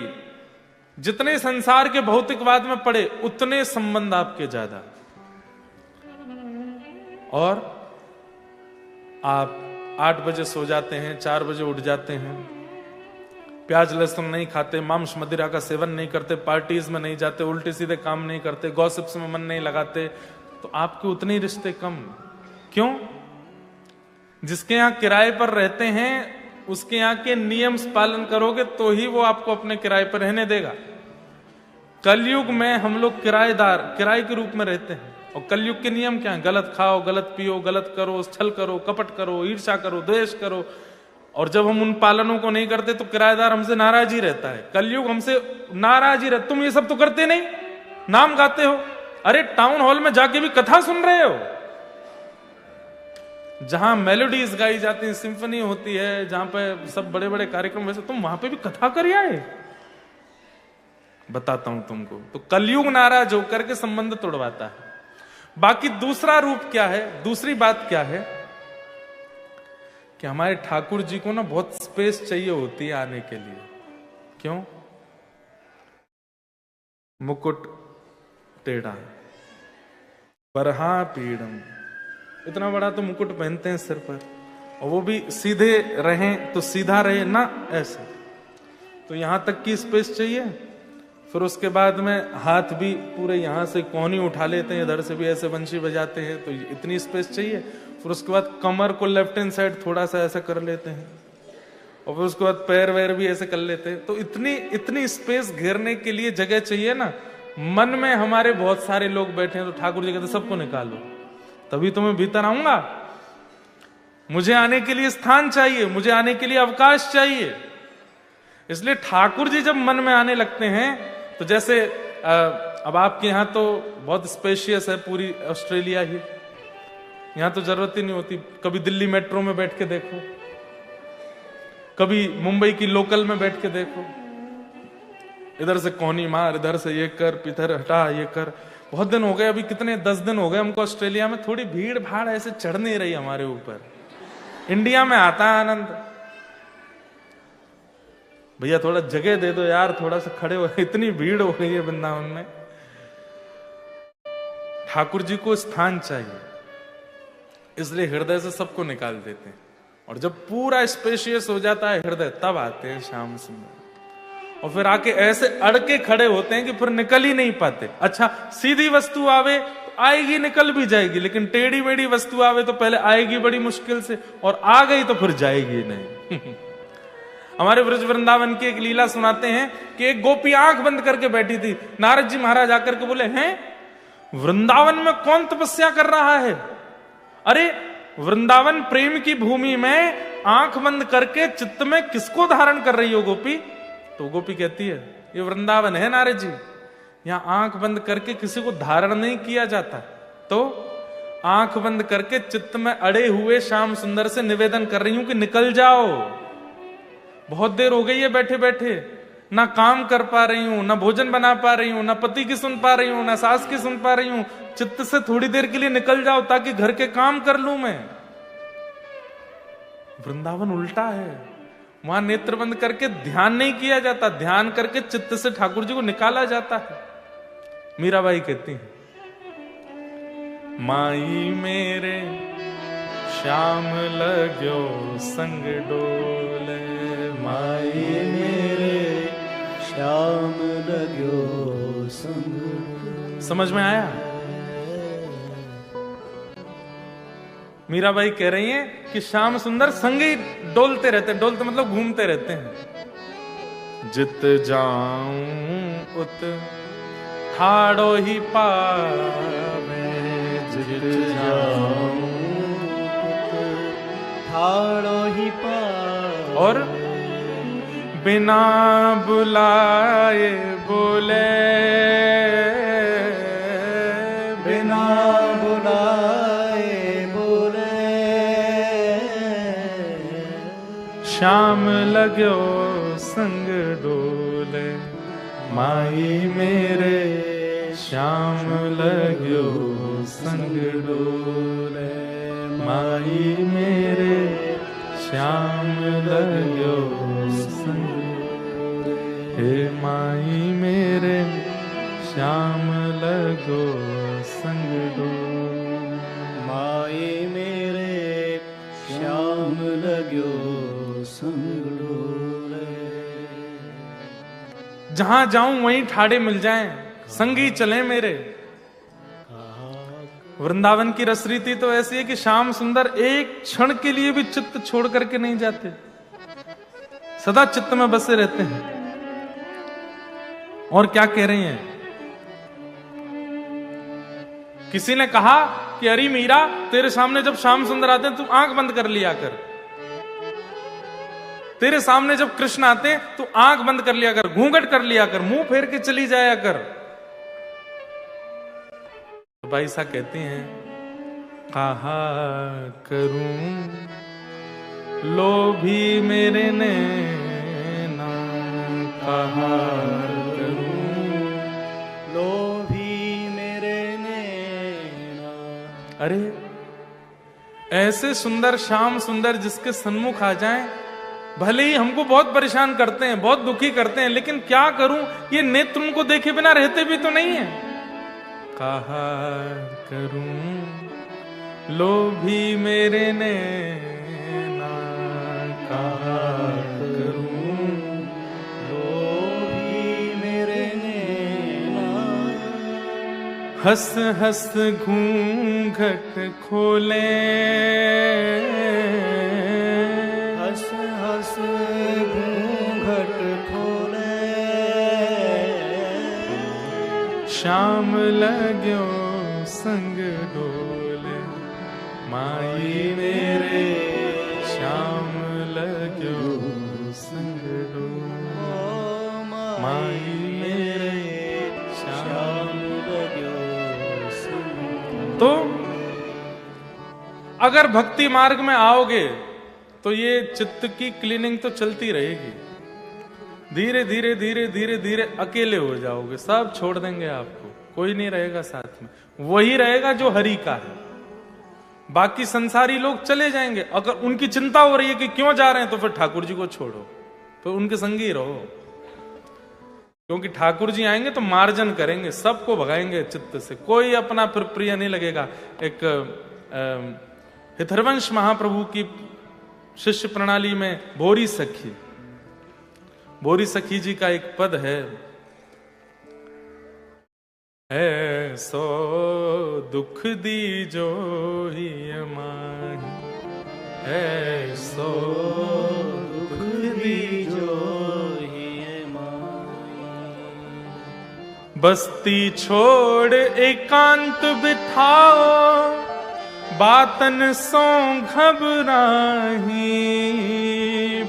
जितने संसार के भौतिकवाद में पड़े, उतने संबंध आपके ज्यादा। और आप 8 बजे सो जाते हैं, 4 बजे उठ जाते हैं, प्याज लहसुन नहीं खाते, मांस मदिरा का सेवन नहीं करते, पार्टीज में नहीं जाते, उल्टे सीधे काम नहीं करते, गॉसिप्स में मन नहीं लगाते, तो आपके उतने रिश्ते कम क्यों? जिसके यहां किराए पर रहते हैं उसके यहां के नियम पालन करोगे तो ही वो आपको अपने किराए पर रहने देगा। कलयुग में हम लोग किराएदार, किराए के रूप में रहते हैं। और कलयुग के नियम क्या है? गलत खाओ, गलत पियो, गलत करो, छल करो, कपट करो, ईर्ष्या करो, द्वेष करो। और जब हम उन पालनों को नहीं करते तो किराएदार हमसे नाराज ही रहता है। कलयुग हमसे नाराज ही रहता। तुम ये सब तो करते नहीं, नाम गाते हो, अरे टाउन हॉल में जाके भी कथा सुन रहे हो, जहां मेलोडीज गाई जाती हैं, सिम्फनी होती है, जहां पे सब बड़े बड़े कार्यक्रम, वैसे तुम वहां पे भी कथा कर आए। बताता हूं तुमको। तो कलयुग नाराज होकर के संबंध तोड़वाता है। बाकी दूसरा रूप क्या है, दूसरी बात क्या है कि हमारे ठाकुर जी को ना बहुत स्पेस चाहिए होती है आने के लिए। क्यों? मुकुट टेढ़ा, बरहा पीड़म, इतना बड़ा तो मुकुट पहनते हैं सिर पर, और वो भी सीधे रहें तो सीधा रहे ना, ऐसे। तो यहां तक की स्पेस चाहिए। फिर उसके बाद में हाथ भी पूरे यहां से कोहनी उठा लेते हैं, इधर से भी ऐसे बंशी बजाते हैं, तो इतनी स्पेस चाहिए। फिर उसके बाद कमर को लेफ्ट हैंड साइड थोड़ा सा ऐसा कर लेते हैं, और फिर उसके बाद पैर वैर भी ऐसे कर लेते हैं। तो इतनी स्पेस घेरने के लिए जगह चाहिए ना। मन में हमारे बहुत सारे लोग बैठे हैं, तो ठाकुर जी कहते सबको निकालो, तभी तो मैं भीतर आऊंगा। मुझे आने के लिए स्थान चाहिए, मुझे आने के लिए अवकाश चाहिए। इसलिए ठाकुर जी जब मन में आने लगते हैं, तो जैसे अब आपके यहां तो बहुत स्पेशियस है पूरी ऑस्ट्रेलिया ही, यहां तो जरूरत ही नहीं होती। कभी दिल्ली मेट्रो में बैठ के देखो, कभी मुंबई की लोकल में बैठ के देखो, इधर से कोहनी मार, इधर से ये कर, पिथर हटा, ये कर। बहुत दिन हो गए, अभी कितने 10 दिन हो गए हमको ऑस्ट्रेलिया में, थोड़ी भीड़ भाड़ ऐसे चढ़ नहीं रही हमारे ऊपर। इंडिया में आता है आनंद, भैया थोड़ा जगह दे दो यार, थोड़ा सा खड़े हो, इतनी भीड़ हो गई है वृंदावन में। ठाकुर जी को स्थान चाहिए, इसलिए हृदय से सबको निकाल देते हैं। और जब पूरा स्पेशियस हो जाता है हृदय, तब आते हैं श्याम सुंदर, और फिर आके ऐसे अड़के खड़े होते हैं कि फिर निकल ही नहीं पाते। अच्छा, सीधी वस्तु आवे तो आएगी, निकल भी जाएगी, लेकिन टेढ़ी मेढ़ी वस्तु आवे तो पहले आएगी बड़ी मुश्किल से, और आ गई तो फिर जाएगी नहीं। हमारे ब्रज वृंदावन की एक लीला सुनाते हैं कि एक गोपी आंख बंद करके बैठी थी। नारद जी महाराज आकर के बोले, हैं वृंदावन में कौन तपस्या कर रहा है? अरे वृंदावन प्रेम की भूमि में आंख बंद करके चित्त में किसको धारण कर रही हो गोपी? तो गोपी कहती है, ये वृंदावन है नारद जी, यहां आंख बंद करके किसी को धारण नहीं किया जाता। तो आंख बंद करके चित्त में अड़े हुए श्याम सुंदर से निवेदन कर रही हूं कि निकल जाओ। बहुत देर हो गई है बैठे बैठे, ना काम कर पा रही हूं, ना भोजन बना पा रही हूं, ना पति की सुन पा रही हूं, ना सास की सुन पा रही हूं। चित्त से थोड़ी देर के लिए निकल जाओ ताकि घर के काम कर लूं मैं। वृंदावन उल्टा है, वहां नेत्र बंद करके ध्यान नहीं किया जाता, ध्यान करके चित्त से ठाकुर जी को निकाला जाता है। मीराबाई कहती है, माई मेरे श्याम लग्यो संग डोले, माई मेरे श्याम लग्यो संग। समझ में आया? मीराबाई कह रही हैं कि श्याम सुंदर संग ही डोलते रहते, डोलते मतलब घूमते रहते हैं। जित जाऊं उत ठाड़ो ही पावे, जित जाऊं ठाड़ो ही पावे, और बिना बुलाए बोले, बिना बुलाए बोले, श्याम लगो संग डोले, माई मेरे श्याम लगो संग डोले, माई मेरे श्याम लगो संग, हे माई मेरे श्याम लगो संग डोले, माई मेरे श्याम लगो संग डोले। जहां जाऊं वहीं ठाड़े मिल जाएं, संगी चले मेरे। वृंदावन की रसरीति तो ऐसी है कि श्याम सुंदर एक क्षण के लिए भी चित्त छोड़ करके नहीं जाते, सदा चित्त में बसे रहते हैं। और क्या कह रही हैं? किसी ने कहा कि अरे मीरा, तेरे सामने जब श्याम सुंदर आते हैं तू आंख बंद कर लिया कर, तेरे सामने जब कृष्ण आते हैं तू आंख बंद कर लिया कर, घूंघट कर लिया कर, मुंह फेर के चली जाया कर। तो भाई सा कहती हैं, कहा करूं लोभी मेरे नैना, कहा करूं लोभी मेरे नैना। अरे ऐसे सुंदर श्याम सुंदर जिसके सन्मुख आ जाएं, भले ही हमको बहुत परेशान करते हैं, बहुत दुखी करते हैं, लेकिन क्या करूं, ये नेत्र उनको देखे बिना रहते भी तो नहीं है। कहा करूं लोभी मेरे नैना, कहा करूं लोभी मेरे नैना। हंस हंस घूंघट खोले, हंस हंस घूंघट खोले, श्याम लगो संग डोले, माई मेरे श्याम लगो संग डोले, माई मेरे श्याम लगो संग। तो अगर भक्ति मार्ग में आओगे तो ये चित्त की क्लीनिंग तो चलती रहेगी। धीरे धीरे धीरे धीरे धीरे अकेले हो जाओगे, सब छोड़ देंगे आपको, कोई नहीं रहेगा साथ में, वही रहेगा जो हरि का है। बाकी संसारी लोग चले जाएंगे। अगर उनकी चिंता हो रही है कि क्यों जा रहे हैं, तो फिर ठाकुर जी को छोड़ो, तो उनके संगी ही रहो, क्योंकि ठाकुर जी आएंगे तो मार्जन करेंगे, सबको भगाएंगे चित्त से, कोई अपना फिर प्रिय नहीं लगेगा। एक हितरवंश महाप्रभु की शिष्य प्रणाली में भोरी सखी, भोरी सखी जी का एक पद है, सो दुख दी जो ही माही, सो दुख दी जो ही माही, बस्ती छोड़ एकांत बिठाओ, बातन सो घबराही,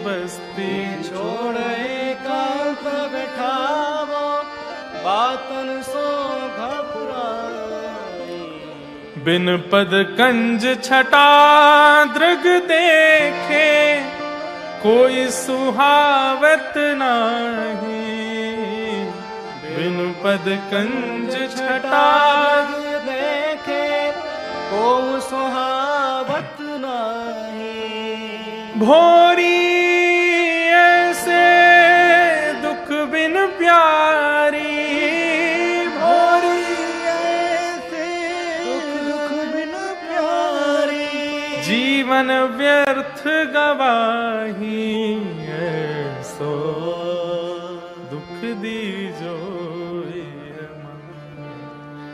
बस्ती छोड़ एकांत बैठावो, बातन सो घबराई, बिन पद कंज छटा दृग देखे, कोई सुहावत नाही, बिन पद कंज छटा देखे, को सुहावत नाही, भोरी ऐसे दुख बिन प्यारी, भोरी ऐसे दुख बिन प्यारी, जीवन व्यर्थ गवाही, ऐसो दुख दी जो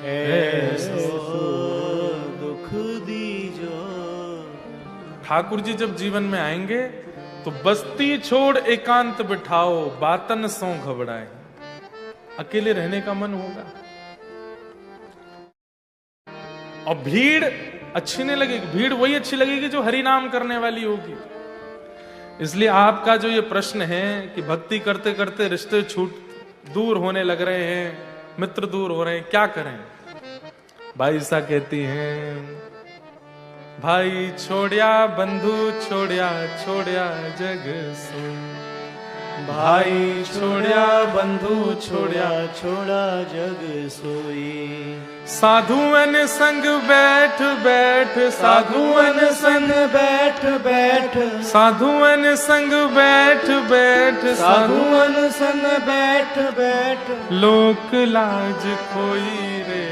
ऐसो दुख दी जो ठाकुर जी जब जीवन में आएंगे तो बस्ती छोड़ एकांत बिठाओ, बातन सो घबराए। अकेले रहने का मन होगा और भीड़ अच्छी नहीं लगेगी। भीड़ वही अच्छी लगेगी जो हरि नाम करने वाली होगी। इसलिए आपका जो ये प्रश्न है कि भक्ति करते करते रिश्ते दूर होने लग रहे हैं, मित्र दूर हो रहे हैं, क्या करें? भाई सा कहती हैं, भाई छोड़िया बंधु छोड़िया छोड़िया जग सो, भाई छोड़िया बंधु छोड़िया छोड़ा जग सोई। साधुअन संग बैठ बैठ, साधुअन संग बैठ बैठ, साधुअन संग बैठ बैठ, साधुअन संग बैठ बैठ, लोक लाज खोई रे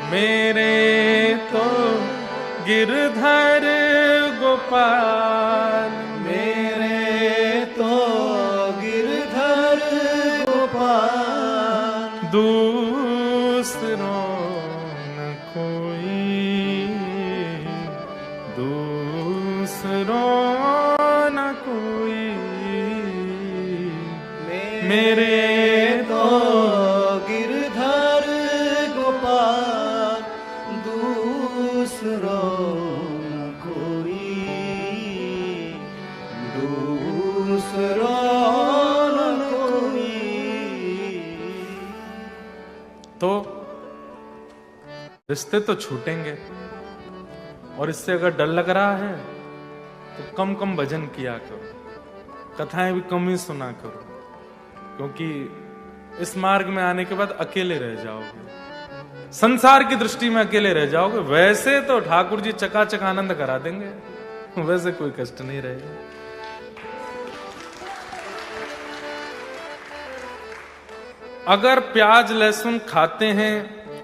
मेरे तो गिरधर गोपाल, मेरे तो गिरधर गोपाल। दूसरों न कोई, दूसरों न कोई, मेरे तो गिरधर गोपाल, दूसरों न कोई, दूसरों न कोई। तो रिश्ते तो छूटेंगे, और इससे अगर डर लग रहा है तो कम कम भजन किया करो, कथाएं भी कम ही सुना करो, क्योंकि इस मार्ग में आने के बाद अकेले रह जाओगे, संसार की दृष्टि में अकेले रह जाओगे। वैसे तो ठाकुर जी चकाचक आनंद करा देंगे, वैसे कोई कष्ट नहीं रहेगा। अगर प्याज लहसुन खाते हैं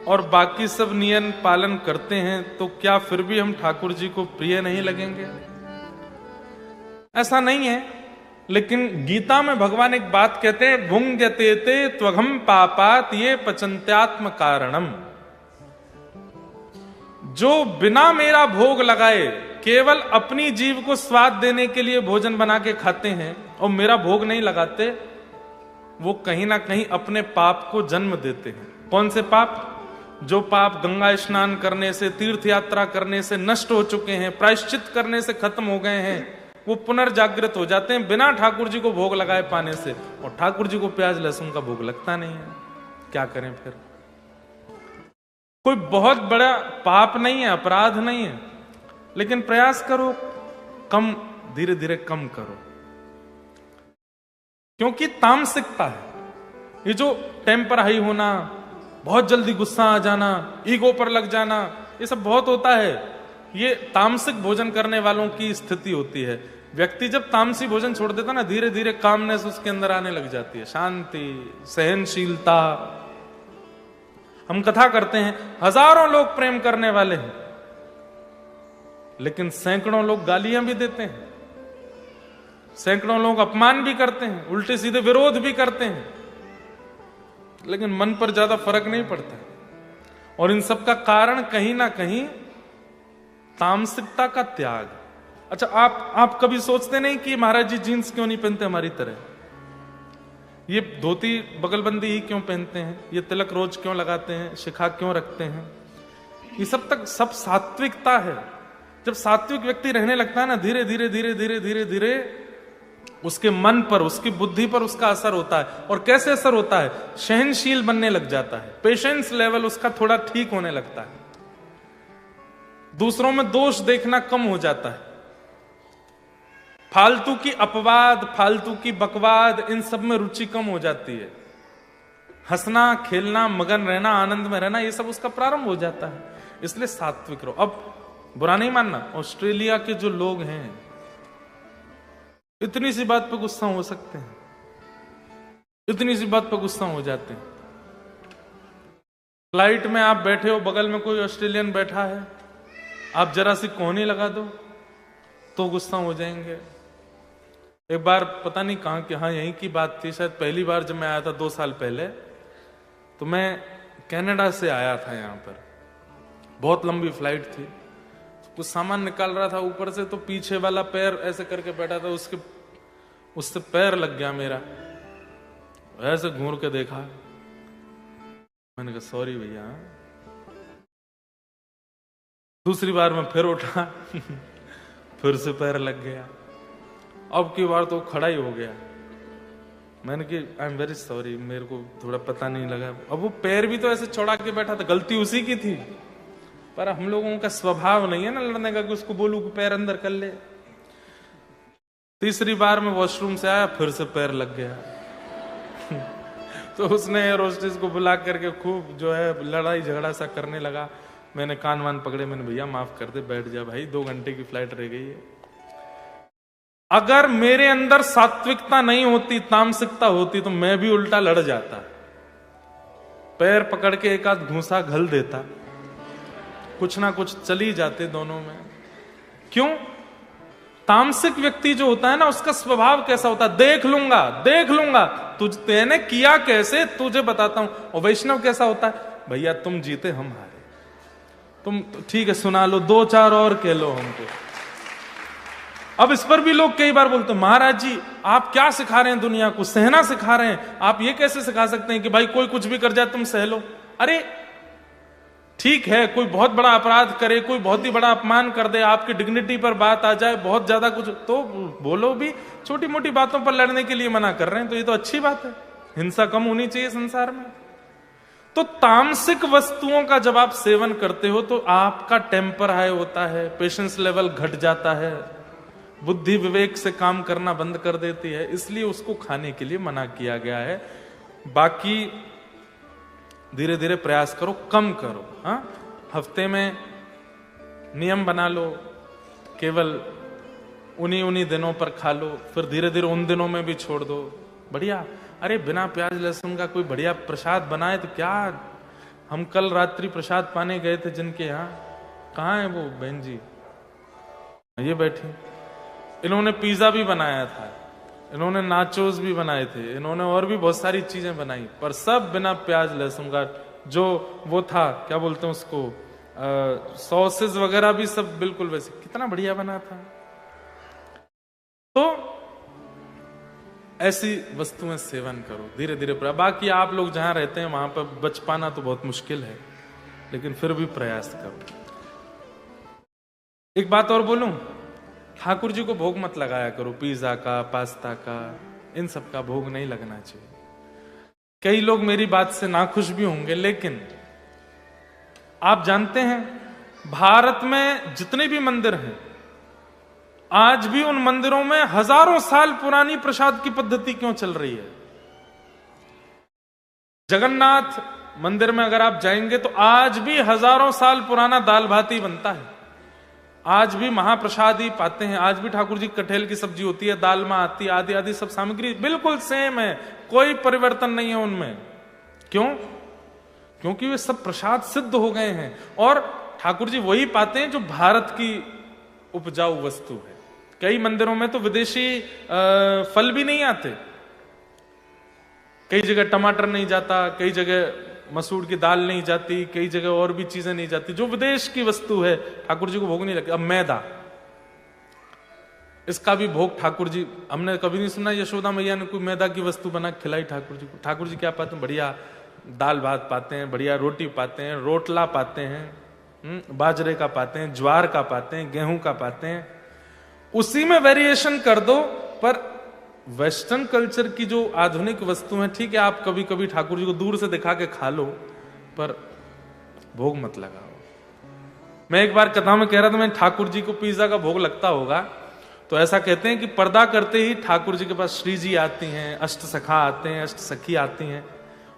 और बाकी सब नियम पालन करते हैं तो क्या फिर भी हम ठाकुर जी को प्रिय नहीं लगेंगे? ऐसा नहीं है, लेकिन गीता में भगवान एक बात कहते हैं, भुंगते त्वघम पापात ये पचंत्यात्म कारणम। जो बिना मेरा भोग लगाए केवल अपनी जीव को स्वाद देने के लिए भोजन बना के खाते हैं और मेरा भोग नहीं लगाते, वो कहीं ना कहीं अपने पाप को जन्म देते हैं। कौन से पाप? जो पाप गंगा स्नान करने से, तीर्थ यात्रा करने से नष्ट हो चुके हैं, प्रायश्चित करने से खत्म हो गए हैं, वो पुनर्जागृत हो जाते हैं बिना ठाकुर जी को भोग लगाए पाने से। और ठाकुर जी को प्याज लहसुन का भोग लगता नहीं है, क्या करें फिर? कोई बहुत बड़ा पाप नहीं है, अपराध नहीं है, लेकिन प्रयास करो, कम, धीरे धीरे कम करो। क्योंकि तामसिकता है, ये जो टेम्पर हाई होना, बहुत जल्दी गुस्सा आ जाना, ईगो पर लग जाना, ये सब बहुत होता है। ये तामसिक भोजन करने वालों की स्थिति होती है। व्यक्ति जब तामसी भोजन छोड़ देता ना, धीरे धीरे कामनेस उसके अंदर आने लग जाती है, शांति, सहनशीलता। हम कथा करते हैं, हजारों लोग प्रेम करने वाले हैं, लेकिन सैकड़ों लोग गालियां भी देते हैं, सैकड़ों लोग अपमान भी करते हैं, उल्टे सीधे विरोध भी करते हैं, लेकिन मन पर ज्यादा फर्क नहीं पड़ता। और इन सब का कारण कहीं ना कहीं तामसिकता का त्याग। अच्छा, आप कभी सोचते नहीं कि महाराज जी जीन्स क्यों नहीं पहनते हमारी तरह? ये धोती बगलबंदी ही क्यों पहनते हैं? ये तिलक रोज क्यों लगाते हैं? शिखा क्यों रखते हैं? ये सब सात्विकता है। जब सात्विक व्यक्ति रहने लगता है ना, धीरे धीरे धीरे धीरे धीरे धीरे उसके मन पर, उसकी बुद्धि पर उसका असर होता है। और कैसे असर होता है? सहनशील बनने लग जाता है, पेशेंस लेवल उसका थोड़ा ठीक होने लगता है, दूसरों में दोष देखना कम हो जाता है, फालतू की अपवाद, फालतू की बकवाद, इन सब में रुचि कम हो जाती है। हंसना, खेलना, मगन रहना, आनंद में रहना, ये सब उसका प्रारंभ हो जाता है। इसलिए सात्विक रहो। अब बुरा नहीं मानना, ऑस्ट्रेलिया के जो लोग हैं इतनी सी बात पे गुस्सा हो सकते हैं, इतनी सी बात पे गुस्सा हो जाते हैं। फ्लाइट में आप बैठे हो, बगल में कोई ऑस्ट्रेलियन बैठा है, आप जरा सी कोहनी लगा दो तो गुस्सा हो जाएंगे। एक बार पता नहीं कहां कि, हाँ यहीं की बात थी, शायद पहली बार जब मैं आया था 2 साल पहले, तो मैं कनाडा से आया था यहाँ पर, बहुत लंबी फ्लाइट थी। कुछ सामान निकाल रहा था ऊपर से, तो पीछे वाला पैर ऐसे करके बैठा था, उससे पैर लग गया मेरा। ऐसे घूर के देखा, मैंने कहा सॉरी भैया। दूसरी बार मैं फिर उठा फिर से पैर लग गया। अब की बार तो खड़ा ही हो गया। मैंने कि आई एम वेरी सॉरी, मेरे को थोड़ा पता नहीं लगा। अब वो पैर भी तो ऐसे चौड़ा के बैठा था, गलती उसी की थी, पर हम लोगों का स्वभाव नहीं है ना लड़ने का कि उसको बोलूं कि पैर अंदर कर ले। तीसरी बार में वॉशरूम से आया, फिर से पैर लग गया तो उसने एयर होस्टेस को बुला करके खूब जो है लड़ाई झगड़ा सा करने लगा। मैंने कान वान पकड़े, मैंने भैया माफ कर दे, बैठ जा भाई, 2 घंटे की फ्लाइट रह गई है। अगर मेरे अंदर सात्विकता नहीं होती, तामसिकता होती, तो मैं भी उल्टा लड़ जाता, पैर पकड़ के एक आध घूंसा घल देता, कुछ ना कुछ चली जाते दोनों में। क्यों? तामसिक व्यक्ति जो होता है ना, उसका स्वभाव कैसा होता है, देख लूंगा तुझने किया कैसे, तुझे बताता हूं। और वैष्णव कैसा होता है, भैया तुम जीते हम हारे, तुम ठीक है सुना लो, 2-4 और कह लो हमको। अब इस पर भी लोग कई बार बोलते हैं, महाराज जी आप क्या सिखा रहे हैं दुनिया को, सहना सिखा रहे हैं, आप ये कैसे सिखा सकते हैं कि भाई कोई कुछ भी कर जाए तुम सह लो। अरे ठीक है, कोई बहुत बड़ा अपराध करे, कोई बहुत ही बड़ा अपमान कर दे, आपकी डिग्निटी पर बात आ जाए, बहुत ज्यादा कुछ, तो बोलो भी। छोटी मोटी बातों पर लड़ने के लिए मना कर रहे हैं तो ये तो अच्छी बात है, हिंसा कम होनी चाहिए संसार में। तो तामसिक वस्तुओं का जब आप सेवन करते हो तो आपका टेम्पर हाई होता है, पेशेंस लेवल घट जाता है, बुद्धि विवेक से काम करना बंद कर देती है, इसलिए उसको खाने के लिए मना किया गया है। बाकी धीरे धीरे प्रयास करो, कम करो। हाँ, हफ्ते में नियम बना लो, केवल उन्हीं दिनों पर खा लो, फिर धीरे धीरे उन दिनों में भी छोड़ दो। बढ़िया। अरे बिना प्याज लहसुन का कोई बढ़िया प्रसाद बनाए तो क्या। हम कल रात्रि प्रसाद पाने गए थे जिनके यहाँ, कहाँ है वो बहन जी, ये बैठी, इन्होंने पिज्जा भी बनाया था, इन्होंने नाचोस भी बनाए थे, इन्होंने और भी बहुत सारी चीजें बनाई, पर सब बिना प्याज लहसुन का। जो वो था, क्या बोलते हैं उसको, सॉसेस वगैरह भी सब बिल्कुल वैसे, कितना बढ़िया बना था। तो ऐसी वस्तुएं सेवन करो धीरे धीरे। बाकी आप लोग जहां रहते हैं वहां पर बच पाना तो बहुत मुश्किल है, लेकिन फिर भी प्रयास करो। एक बात और बोलूं, ठाकुर जी को भोग मत लगाया करो, पिज्जा का, पास्ता का, इन सब का भोग नहीं लगना चाहिए। कई लोग मेरी बात से नाखुश भी होंगे, लेकिन आप जानते हैं भारत में जितने भी मंदिर हैं, आज भी उन मंदिरों में हजारों साल पुरानी प्रसाद की पद्धति क्यों चल रही है। जगन्नाथ मंदिर में अगर आप जाएंगे तो आज भी हजारों साल पुराना दाल भात ही बनता है, आज भी महाप्रसाद ही पाते हैं, आज भी ठाकुर जी कटहल की सब्जी होती है, दाल में आती, आदि आदि सब सामग्री बिल्कुल सेम है, कोई परिवर्तन नहीं है उनमें। क्यों? क्योंकि वे सब प्रसाद सिद्ध हो गए हैं और ठाकुर जी वही पाते हैं जो भारत की उपजाऊ वस्तु है। कई मंदिरों में तो विदेशी फल भी नहीं आते, कई जगह टमाटर नहीं जाता, कई जगह मसूर की दाल नहीं जाती, कई जगह और भी चीजें नहीं जाती, जो विदेश की वस्तु है ठाकुर जी को भोग नहीं लगती। अब मैदा, इसका भी भोग ठाकुर जी, हमने कभी नहीं सुना यशोदा मैया ने कोई मैदा की वस्तु बना खिलाई ठाकुर जी को। ठाकुर जी क्या पाते हैं, बढ़िया दाल भात पाते हैं, बढ़िया रोटी पाते हैं, रोटला पाते हैं, बाजरे का पाते हैं, ज्वार का पाते हैं, गेहूं का पाते हैं, उसी में वेरिएशन कर दो। पर वेस्टर्न कल्चर की जो आधुनिक वस्तु है, ठीक है आप कभी कभी ठाकुर जी को दूर से दिखा के खा लो, पर भोग मत लगाओ। मैं एक बार कथा में कह रहा था, मैं ठाकुर जी को पिज्जा का भोग लगता होगा, तो ऐसा कहते हैं कि पर्दा करते ही ठाकुर जी के पास श्री जी आती हैं, अष्ट सखा आते हैं, अष्ट सखी आती हैं,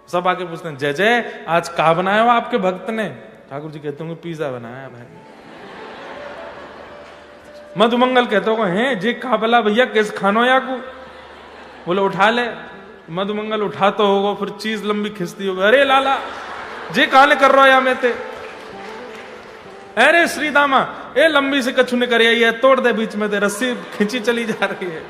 सब आके पूछते हैं जय जय आज क्या बनाया हो आपके भक्त ने। ठाकुर जी कहते होंगे पिज्जा बनाया भाई। मधुमंगल कहते हो हैं जे काबला भैया कैसे खानो या को, बोले उठा ले। मधुमंगल उठा तो होगा, फिर चीज लंबी खिंचती होगी, अरे लाला जे काने कर रहा या मैं ते, अरे श्रीदामा ए लंबी से कछु ने करे है, तोड़ दे बीच में, दे रस्सी खींची चली जा रही है।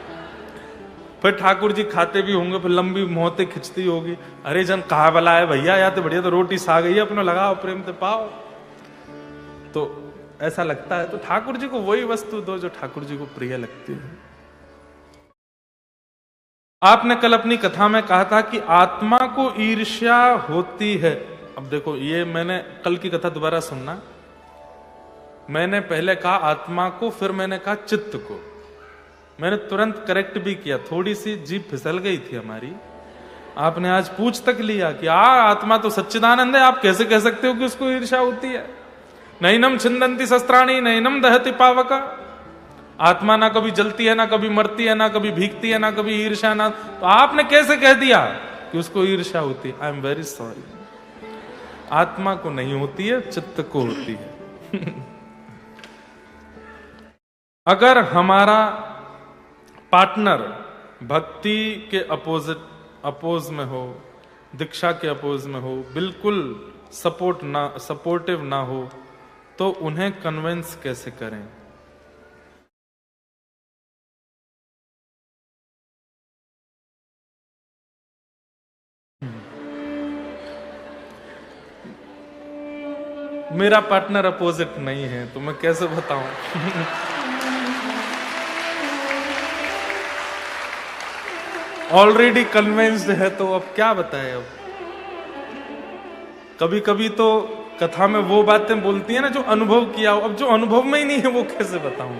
फिर ठाकुर जी खाते भी होंगे, फिर लंबी मोहते खिंचती होगी, अरे जन कहा बला है भैया, या तो बढ़िया तो रोटी सा गई है, अपना लगाओ प्रेम से पाओ। तो ऐसा लगता है, तो ठाकुर जी को वही वस्तु दो जो ठाकुर जी को प्रिय लगती है। आपने कल अपनी कथा में कहा था कि आत्मा को ईर्ष्या होती है। अब देखो, ये मैंने कल की कथा दोबारा सुनना, मैंने पहले कहा आत्मा को, फिर मैंने कहा चित्त को। मैंने तुरंत करेक्ट भी किया, थोड़ी सी जीभ फिसल गई थी हमारी। आपने आज पूछ तक लिया कि आत्मा तो सच्चिदानंद है, आप कैसे कह सकते हो कि उसको ईर्ष्या होती है? नैनम छिंदंती शस्त्राणी नैनम दहति पावका। आत्मा ना कभी जलती है, ना कभी मरती है, ना कभी भीगती है, ना कभी ईर्ष्या, ना, तो आपने कैसे कह दिया कि उसको ईर्ष्या होती है? आई एम वेरी सॉरी, आत्मा को नहीं होती है, चित्त को होती है। अगर हमारा पार्टनर भक्ति के अपोज में हो, दीक्षा के अपोज में हो, बिल्कुल सपोर्टिव ना हो, तो उन्हें कन्विंस कैसे करें? मेरा पार्टनर अपोजिट नहीं है, तो मैं कैसे बताऊं? ऑलरेडी कन्विंस्ड है, तो अब क्या बताएं? अब कभी कभी तो कथा में वो बातें बोलती है ना जो अनुभव किया हो, अब जो अनुभव में ही नहीं है वो कैसे बताऊं?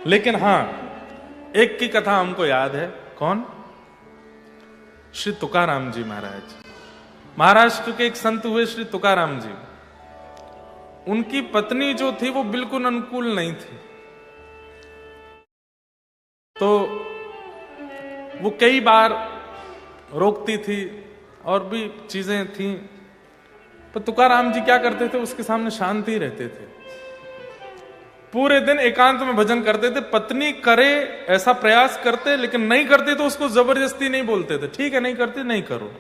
लेकिन हां, एक की कथा हमको याद है। कौन? श्री तुकाराम जी महाराज। महाराष्ट्र के एक संत हुए श्री तुकाराम जी। उनकी पत्नी जो थी वो बिल्कुल अनुकूल नहीं थी, तो वो कई बार रोकती थी और भी चीजें थी, पर तुकाराम जी क्या करते थे, उसके सामने शांत ही रहते थे। पूरे दिन एकांत में भजन करते थे। पत्नी करे ऐसा प्रयास करते, लेकिन नहीं करते तो उसको जबरदस्ती नहीं बोलते थे, ठीक है नहीं करते नहीं करो,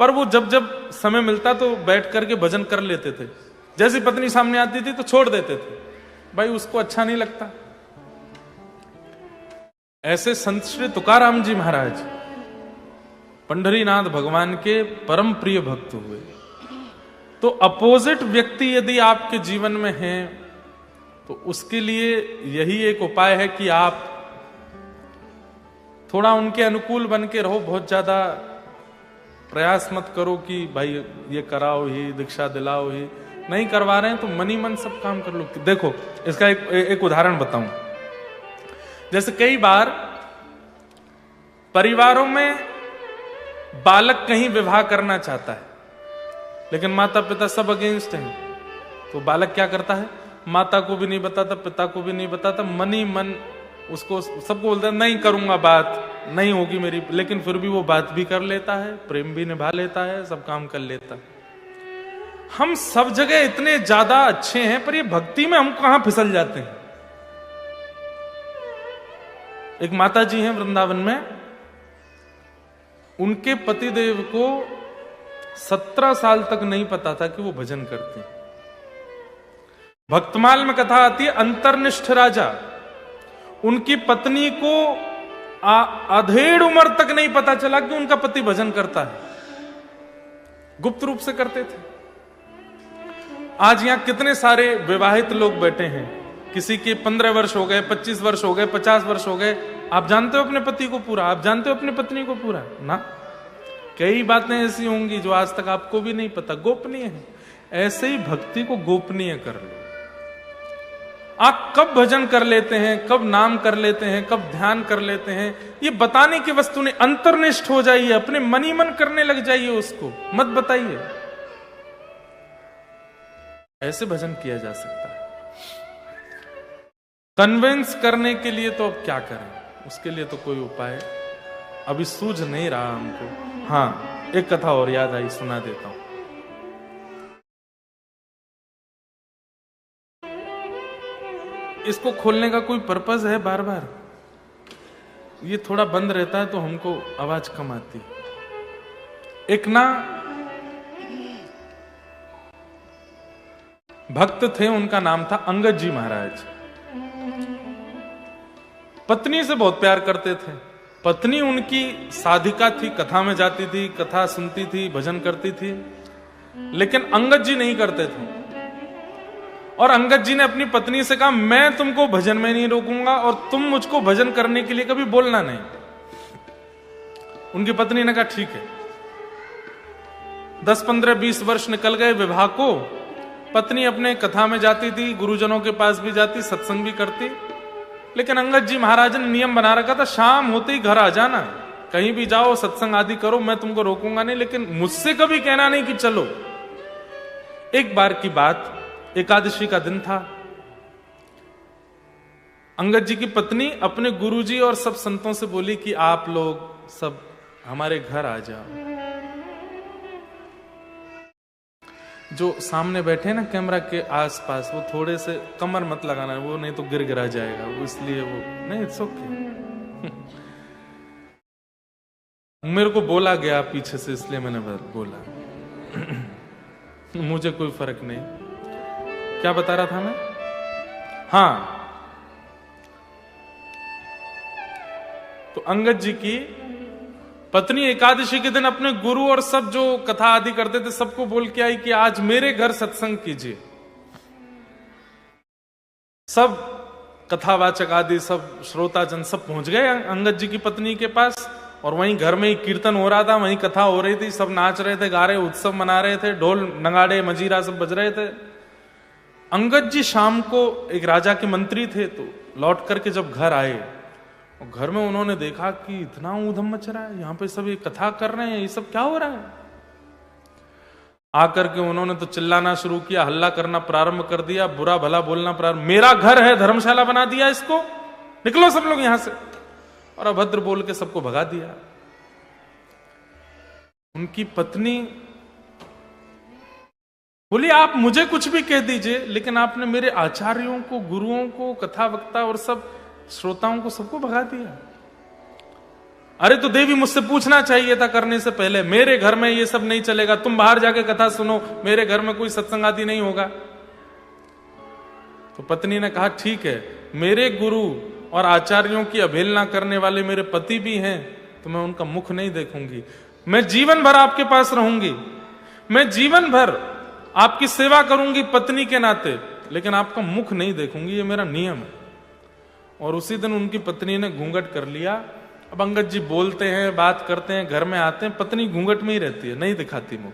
पर वो जब जब समय मिलता तो बैठ करके भजन कर लेते थे। जैसी पत्नी सामने आती थी तो छोड़ देते थे, भाई उसको अच्छा नहीं लगता। ऐसे संत श्री तुकाराम जी महाराज पंढरीनाथ भगवान के परम प्रिय भक्त हुए। तो अपोजिट व्यक्ति यदि आपके जीवन में है, तो उसके लिए यही एक उपाय है कि आप थोड़ा उनके अनुकूल बन के रहो। बहुत ज्यादा प्रयास मत करो कि भाई ये कराओ ही, दीक्षा दिलाओ ही। नहीं करवा रहे हैं तो मनी मन सब काम कर लो। देखो, इसका एक उदाहरण बताऊं। जैसे कई बार परिवारों में बालक कहीं विवाह करना चाहता है, लेकिन माता पिता सब अगेंस्ट हैं, तो बालक क्या करता है, माता को भी नहीं बताता, पिता को भी नहीं बताता, मनी मन उसको सबको बोलता है नहीं करूंगा, बात नहीं होगी मेरी, लेकिन फिर भी वो बात भी कर लेता है, प्रेम भी निभा लेता है, सब काम कर लेता है। हम सब जगह इतने ज्यादा अच्छे हैं, पर ये भक्ति में हम कहां फिसल जाते हैं। एक माता जी हैं वृंदावन में, उनके पतिदेव को 17 साल तक नहीं पता था कि वो भजन करते हैं। भक्तमाल में कथा आती है, अंतर्निष्ठ राजा, उनकी पत्नी को अधेड़ उम्र तक नहीं पता चला कि उनका पति भजन करता है, गुप्त रूप से करते थे। आज यहां कितने सारे विवाहित लोग बैठे हैं, किसी के 15 वर्ष हो गए, 25 वर्ष हो गए, 50 वर्ष हो गए, आप जानते हो अपने पति को पूरा, आप जानते हो अपनी पत्नी को पूरा ना। कई बातें ऐसी होंगी जो आज तक आपको भी नहीं पता, गोपनीय है। ऐसे ही भक्ति को गोपनीय कर लो। आप कब भजन कर लेते हैं, कब नाम कर लेते हैं, कब ध्यान कर लेते हैं, ये बताने की वस्तु नहीं। अंतर्निष्ठ हो जाइए, अपने मनी मन करने लग जाइए, उसको मत बताइए। ऐसे भजन किया जा सकता है। कन्विंस करने के लिए तो अब क्या करें, उसके लिए तो कोई उपाय अभी सूझ नहीं रहा हमको। हाँ, एक कथा और याद आई, सुना देता हूं। इसको खोलने का कोई पर्पस है, बार बार ये थोड़ा बंद रहता है तो हमको आवाज कम आती। एक ना भक्त थे, उनका नाम था अंगद जी महाराज। पत्नी से बहुत प्यार करते थे। पत्नी उनकी साधिका थी, कथा में जाती थी, कथा सुनती थी, भजन करती थी, लेकिन अंगद जी नहीं करते थे। और अंगद जी ने अपनी पत्नी से कहा, मैं तुमको भजन में नहीं रोकूंगा और तुम मुझको भजन करने के लिए कभी बोलना नहीं। उनकी पत्नी ने कहा ठीक है। 10, 15, 20 वर्ष निकल गए विवाह को। पत्नी अपने कथा में जाती थी, गुरुजनों के पास भी जाती, सत्संग भी करती, लेकिन अंगद जी महाराज ने नियम बना रखा था, शाम होते ही घर आ जाना, कहीं भी जाओ सत्संग आदि करो, मैं तुमको रोकूंगा नहीं, लेकिन मुझसे कभी कहना नहीं कि चलो। एक बार की बात, एकादशी का दिन था। अंगद जी की पत्नी अपने गुरुजी और सब संतों से बोली कि आप लोग सब हमारे घर आ जाओ। जो सामने बैठे ना कैमरा के आसपास, वो थोड़े से कमर मत लगाना, वो नहीं तो गिर गिरा जाएगा, वो इसलिए वो नहीं, इट्स ओके। मेरे को बोला गया पीछे से, इसलिए मैंने बोला। मुझे कोई फर्क नहीं। क्या बता रहा था मैं? हाँ, तो अंगद जी की पत्नी एकादशी के दिन अपने गुरु और सब जो कथा आदि करते थे सबको बोल के आई कि आज मेरे घर सत्संग कीजिए। सब कथावाचक आदि सब श्रोताजन सब पहुंच गए अंगद जी की पत्नी के पास, और वहीं घर में ही कीर्तन हो रहा था, वहीं कथा हो रही थी, सब नाच रहे थे, गा रहे, उत्सव मना रहे थे, ढोल नगाड़े मजीरा सब बज रहे थे। अंगद जी शाम को, एक राजा के मंत्री थे, तो लौट करके जब घर आए, और घर में उन्होंने देखा कि इतना ऊधम मच रहा है, यहां पे सब ये कथा कर रहे हैं, ये सब क्या हो रहा है। आकर के उन्होंने तो चिल्लाना शुरू किया, हल्ला करना प्रारंभ कर दिया, बुरा भला बोलना प्रारंभ, मेरा घर है धर्मशाला बना दिया इसको, निकलो सब लोग यहां से, और अभद्र बोल के सबको भगा दिया। उनकी पत्नी बोली, आप मुझे कुछ भी कह दीजिए, लेकिन आपने मेरे आचार्यों को, गुरुओं को, कथा वक्ता और सब श्रोताओं को सबको भगा दिया। अरे तो देवी मुझसे पूछना चाहिए था करने से पहले, मेरे घर में ये सब नहीं चलेगा, तुम बाहर जाके कथा सुनो, मेरे घर में कोई सत्संग आदि नहीं होगा। तो पत्नी ने कहा ठीक है, मेरे गुरु और आचार्यों की अवहेलना करने वाले मेरे पति भी हैं, तो मैं उनका मुख नहीं देखूंगी। मैं जीवन भर आपके पास रहूंगी, मैं जीवन भर आपकी सेवा करूंगी पत्नी के नाते, लेकिन आपका मुख नहीं देखूंगी, ये मेरा नियम है। और उसी दिन उनकी पत्नी ने घूंघट कर लिया। अब अंगद जी बोलते हैं, बात करते हैं, घर में आते हैं, पत्नी घूंघट में ही रहती है, नहीं दिखाती मुख।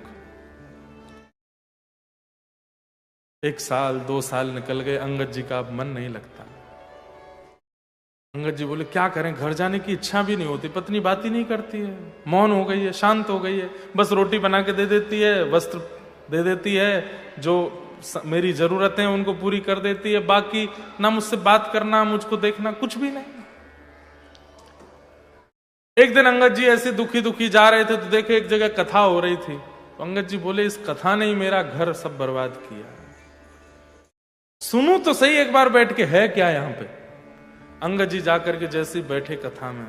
1 साल 2 साल निकल गए, अंगद जी का अब मन नहीं लगता। अंगद जी बोले क्या करें, घर जाने की इच्छा भी नहीं होती, पत्नी बात ही नहीं करती है, मौन हो गई है, शांत हो गई है, बस रोटी बना के दे देती है, वस्त्र दे देती है, जो मेरी जरूरतें हैं उनको पूरी कर देती है, बाकी ना मुझसे बात करना, मुझको देखना, कुछ भी नहीं। एक दिन अंगद जी ऐसे दुखी दुखी जा रहे थे, तो देखे एक जगह कथा हो रही थी, तो अंगद जी बोले इस कथा ने ही मेरा घर सब बर्बाद किया, सुनूं तो सही एक बार बैठ के, है क्या यहां पे। अंगद जी जाकर के जैसे बैठे कथा में,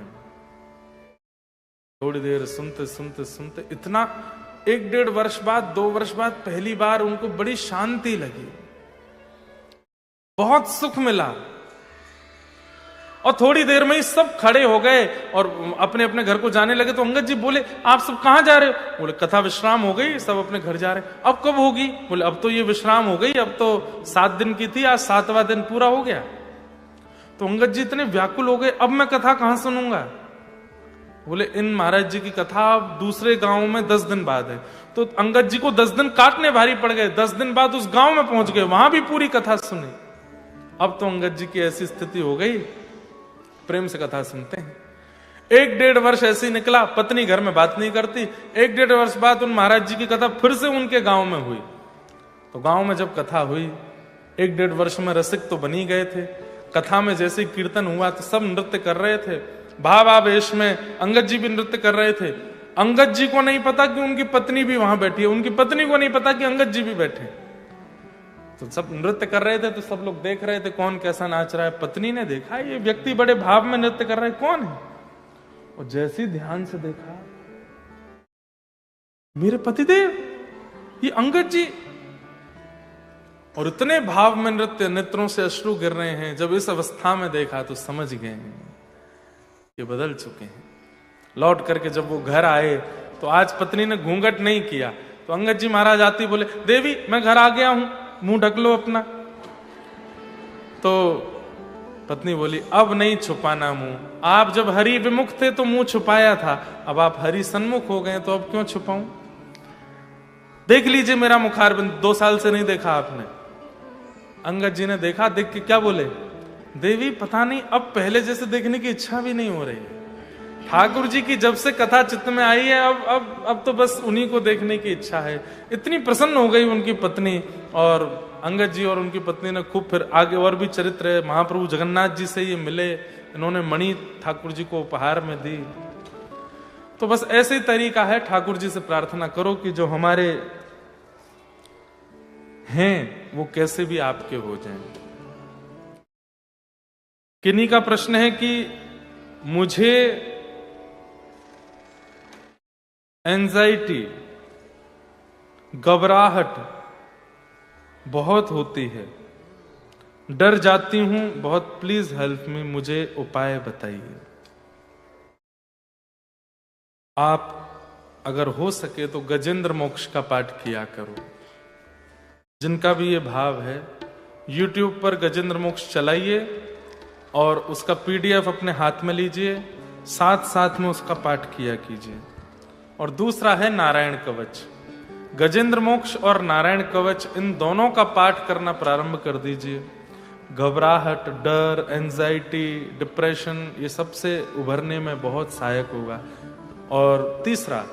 थोड़ी देर सुनते सुनते सुनते, इतना 1-1.5 वर्ष बाद, 2 वर्ष बाद पहली बार उनको बड़ी शांति लगी, बहुत सुख मिला। और थोड़ी देर में ही सब खड़े हो गए और अपने अपने घर को जाने लगे। तो अंगद जी बोले आप सब कहां जा रहे हो? बोले कथा विश्राम हो गई, सब अपने घर जा रहे। अब कब होगी? बोले अब तो ये विश्राम हो गई, अब तो 7 दिन की थी, आज 7वां दिन पूरा हो गया। तो अंगद जी इतने व्याकुल हो गए, अब मैं कथा कहां सुनूंगा? बोले इन महाराज जी की कथा दूसरे गांव में 10 दिन बाद है। तो अंगद जी को 10 दिन काटने भारी पड़ गए, 10 दिन बाद उस गांव में पहुंच गए, वहां भी पूरी कथा सुनी। अब तो अंगद जी की ऐसी स्थिति हो गई, प्रेम से कथा सुनते हैं। 1-1.5 वर्ष ऐसे ही निकला, पत्नी घर में बात नहीं करती। 1-1.5 वर्ष बाद उन महाराज जी की कथा फिर से उनके गांव में हुई। तो गांव में जब कथा हुई, 1-1.5 वर्ष में रसिक तो बनी गए थे। कथा में जैसे कीर्तन हुआ तो सब नृत्य कर रहे थे, भावावेश में अंगद जी भी नृत्य कर रहे थे। अंगद जी को नहीं पता कि उनकी पत्नी भी वहां बैठी है, उनकी पत्नी को नहीं पता कि अंगद जी भी बैठे। तो सब नृत्य कर रहे थे, तो सब लोग देख रहे थे कौन कैसा नाच रहा है। पत्नी ने देखा ये व्यक्ति बड़े भाव में नृत्य कर रहा है, कौन है? और जैसे ही ध्यान से देखा, मेरे पतिदेव, ये अंगद जी। और इतने भाव में नृत्य, नेत्रों से अश्रु गिर रहे हैं। जब इस अवस्था में देखा तो समझ गए ये बदल चुके हैं। लौट करके जब वो घर आए तो आज पत्नी ने घूंघट नहीं किया। तो अंगद जी महाराज आते बोले, देवी मैं घर आ गया हूं, मुंह ढक लो अपना। तो पत्नी बोली, अब नहीं छुपाना मुंह, आप जब हरि विमुख थे तो मुंह छुपाया था, अब आप हरि सन्मुख हो गए तो अब क्यों छुपाऊं? देख लीजिए मेरा मुखारबिंद, 2 साल से नहीं देखा आपने। अंगद जी ने देखा, देख के क्या बोले, देवी पता नहीं अब पहले जैसे देखने की इच्छा भी नहीं हो रही है। ठाकुर जी की जब से कथा चित्त में आई है, अब तो बस उन्हीं को देखने की इच्छा है। इतनी प्रसन्न हो गई उनकी पत्नी, और अंगद जी और उनकी पत्नी ने खूब फिर आगे और भी चरित्र है। महाप्रभु जगन्नाथ जी से ये मिले, इन्होंने मणि ठाकुर जी को उपहार में दी। तो बस ऐसे ही तरीका है, ठाकुर जी से प्रार्थना करो कि जो हमारे हैं वो कैसे भी आपके हो जाएं। किन्हीं का प्रश्न है कि मुझे एंजाइटी, घबराहट बहुत होती है, डर जाती हूं बहुत, प्लीज हेल्प मी, मुझे उपाय बताइए। आप अगर हो सके तो गजेंद्र मोक्ष का पाठ किया करो। जिनका भी ये भाव है, YouTube पर गजेंद्र मोक्ष चलाइए और उसका PDF अपने हाथ में लीजिए, साथ साथ में उसका पाठ किया कीजिए। और दूसरा है नारायण कवच। गजेंद्र मोक्ष और नारायण कवच, इन दोनों का पाठ करना प्रारंभ कर दीजिए। घबराहट, डर, एंजाइटी, डिप्रेशन, ये सबसे उभरने में बहुत सहायक होगा। और तीसरा,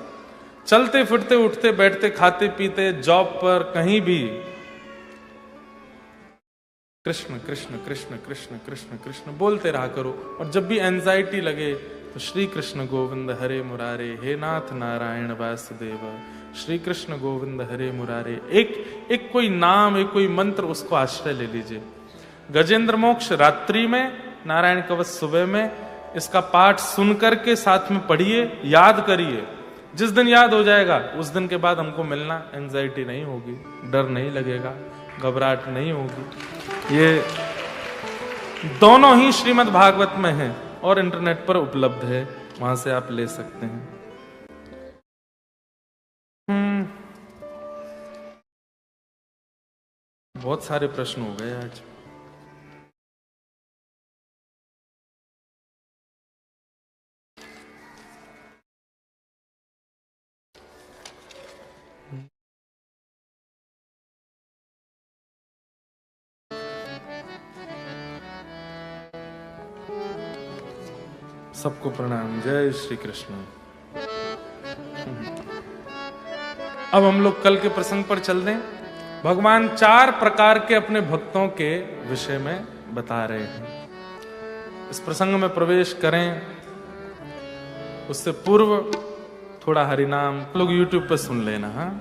चलते फिरते, उठते बैठते, खाते पीते, जॉब पर, कहीं भी कृष्ण कृष्ण कृष्ण कृष्ण कृष्ण कृष्ण बोलते रहा करो। और जब भी एंजाइटी लगे तो श्री कृष्ण गोविंद हरे मुरारे, हे नाथ नारायण वासुदेव, श्री कृष्ण गोविंद हरे मुरारे, एक कोई नाम, एक कोई मंत्र, उसको आश्रय ले लीजिए। गजेंद्र मोक्ष रात्रि में, नारायण कवच सुबह में, इसका पाठ सुन करके साथ में पढ़िए, याद करिए। जिस दिन याद हो जाएगा उस दिन के बाद हमको मिलना, एंजाइटी नहीं होगी, डर नहीं लगेगा, घबराहट नहीं होगी। ये दोनों ही श्रीमद् भागवत में है और इंटरनेट पर उपलब्ध है, वहां से आप ले सकते हैं। बहुत सारे प्रश्न हो गए आज। सबको प्रणाम, जय श्री कृष्ण। अब हम लोग कल के प्रसंग पर चल दें। भगवान 4 प्रकार के अपने भक्तों के विषय में बता रहे हैं। इस प्रसंग में प्रवेश करें उससे पूर्व थोड़ा हरिनाम लोग YouTube पर सुन लेना, हाँ,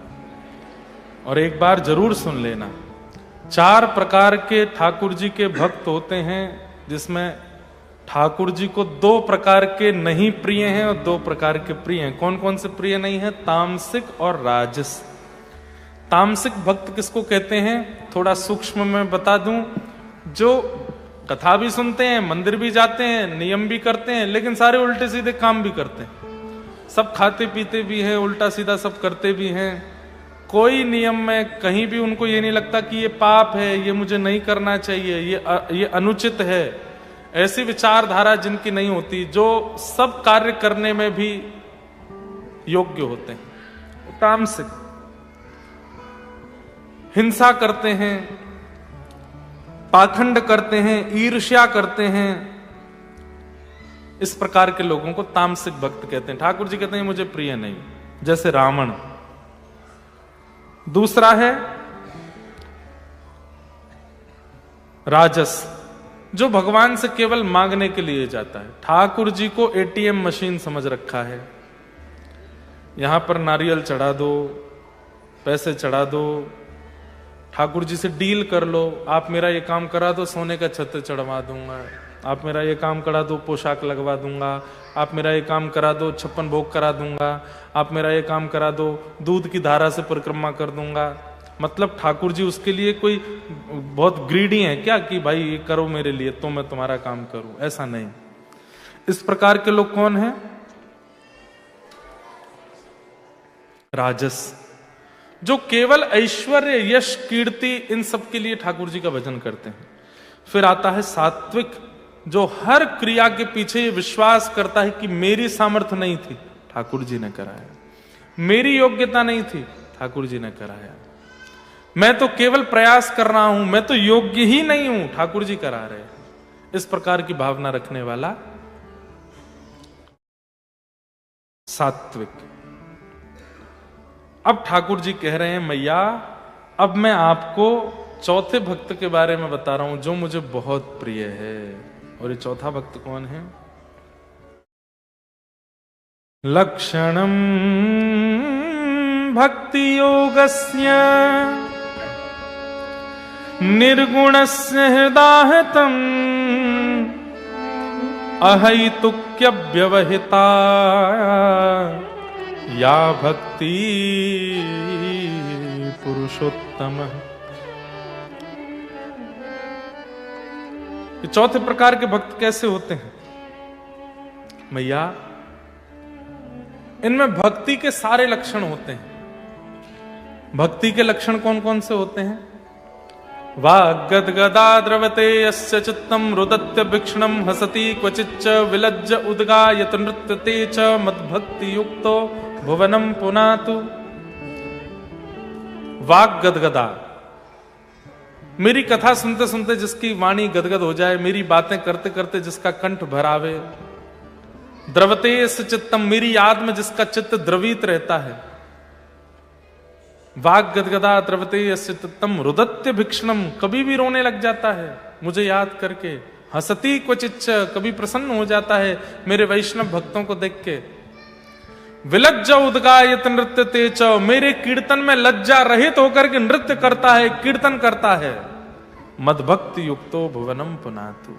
और एक बार जरूर सुन लेना। 4 प्रकार के ठाकुर जी के भक्त होते हैं, जिसमें ठाकुर जी को 2 प्रकार के नहीं प्रिय हैं और 2 प्रकार के प्रिय हैं। कौन कौन से प्रिय नहीं है? तामसिक और राजस। तामसिक भक्त किसको कहते हैं, थोड़ा सूक्ष्म में बता दूं। जो कथा भी सुनते हैं, मंदिर भी जाते हैं, नियम भी करते हैं, लेकिन सारे उल्टे सीधे काम भी करते हैं। सब खाते पीते भी हैं, उल्टा सीधा सब करते भी हैं। कोई नियम में कहीं भी उनको ये नहीं लगता कि ये पाप है, ये मुझे नहीं करना चाहिए, ये अनुचित है। ऐसी विचारधारा जिनकी नहीं होती, जो सब कार्य करने में भी योग्य होते हैं। तामसिक हिंसा करते हैं, पाखंड करते हैं, ईर्ष्या करते हैं। इस प्रकार के लोगों को तामसिक भक्त कहते हैं। ठाकुर जी कहते हैं मुझे प्रिय नहीं, जैसे रावण। दूसरा है राजस, जो भगवान से केवल मांगने के लिए जाता है। ठाकुर जी को ATM मशीन समझ रखा है। यहां पर नारियल चढ़ा दो, पैसे चढ़ा दो, ठाकुर जी से डील कर लो। आप मेरा ये काम करा दो, सोने का छत्र चढ़वा दूंगा। आप मेरा ये काम करा दो, पोशाक लगवा दूंगा। आप मेरा ये काम करा दो, 56 भोग करा दूंगा। आप मेरा ये काम करा दो, दूध की धारा से परिक्रमा कर दूंगा। मतलब ठाकुर जी उसके लिए कोई बहुत ग्रीडी है क्या कि भाई ये करो मेरे लिए तो मैं तुम्हारा काम करूं, ऐसा नहीं। इस प्रकार के लोग कौन हैं? राजस, जो केवल ऐश्वर्य, यश, कीर्ति, इन सब के लिए ठाकुर जी का भजन करते हैं। फिर आता है सात्विक, जो हर क्रिया के पीछे ये विश्वास करता है कि मेरी सामर्थ्य नहीं थी, ठाकुर जी ने कराया, मेरी योग्यता नहीं थी, ठाकुर जी ने कराया, मैं तो केवल प्रयास कर रहा हूं, मैं तो योग्य ही नहीं हूं, ठाकुर जी करा रहे हैं। इस प्रकार की भावना रखने वाला सात्विक। अब ठाकुर जी कह रहे हैं, मैया अब मैं आपको चौथे भक्त के बारे में बता रहा हूं जो मुझे बहुत प्रिय है। और ये चौथा भक्त कौन है? लक्षणम भक्ति योगस्य निर्गुणस्य हृदाहतम अहैतुक्य व्यवहिता या भक्ति पुरुषोत्तम। ये चौथे प्रकार के भक्त कैसे होते हैं? मैया इनमें भक्ति के सारे लक्षण होते हैं। भक्ति के लक्षण कौन कौन से होते हैं? वाग्गद्गदा द्रवते यस्य चित्तम रुदत्य भिक्षणम हसति क्वचिच्च विलज्ज उद्गायत नृत्यते च मद्भक्ति युक्तो भुवनम पुनातु। वाग्गद्गदा, मेरी कथा सुनते सुनते जिसकी वाणी गदगद हो जाए, मेरी बातें करते करते जिसका कंठ भरावे। द्रवते यस्य चित्तम, मेरी याद में जिसका चित्त द्रवित रहता है। वाग गदगदा द्रवते यस्य चित्तम रुदत्य भिक्षणम, कभी भी रोने लग जाता है मुझे याद करके। हसती क्वचिच्च, कभी प्रसन्न हो जाता है मेरे वैष्णव भक्तों को देख के। विलज्ज उद्गायत नृत्यते च, मेरे कीर्तन में लज्जा रहित होकर के नृत्य करता है, कीर्तन करता है। मद्भक्ति युक्तो भुवनम पुनातु।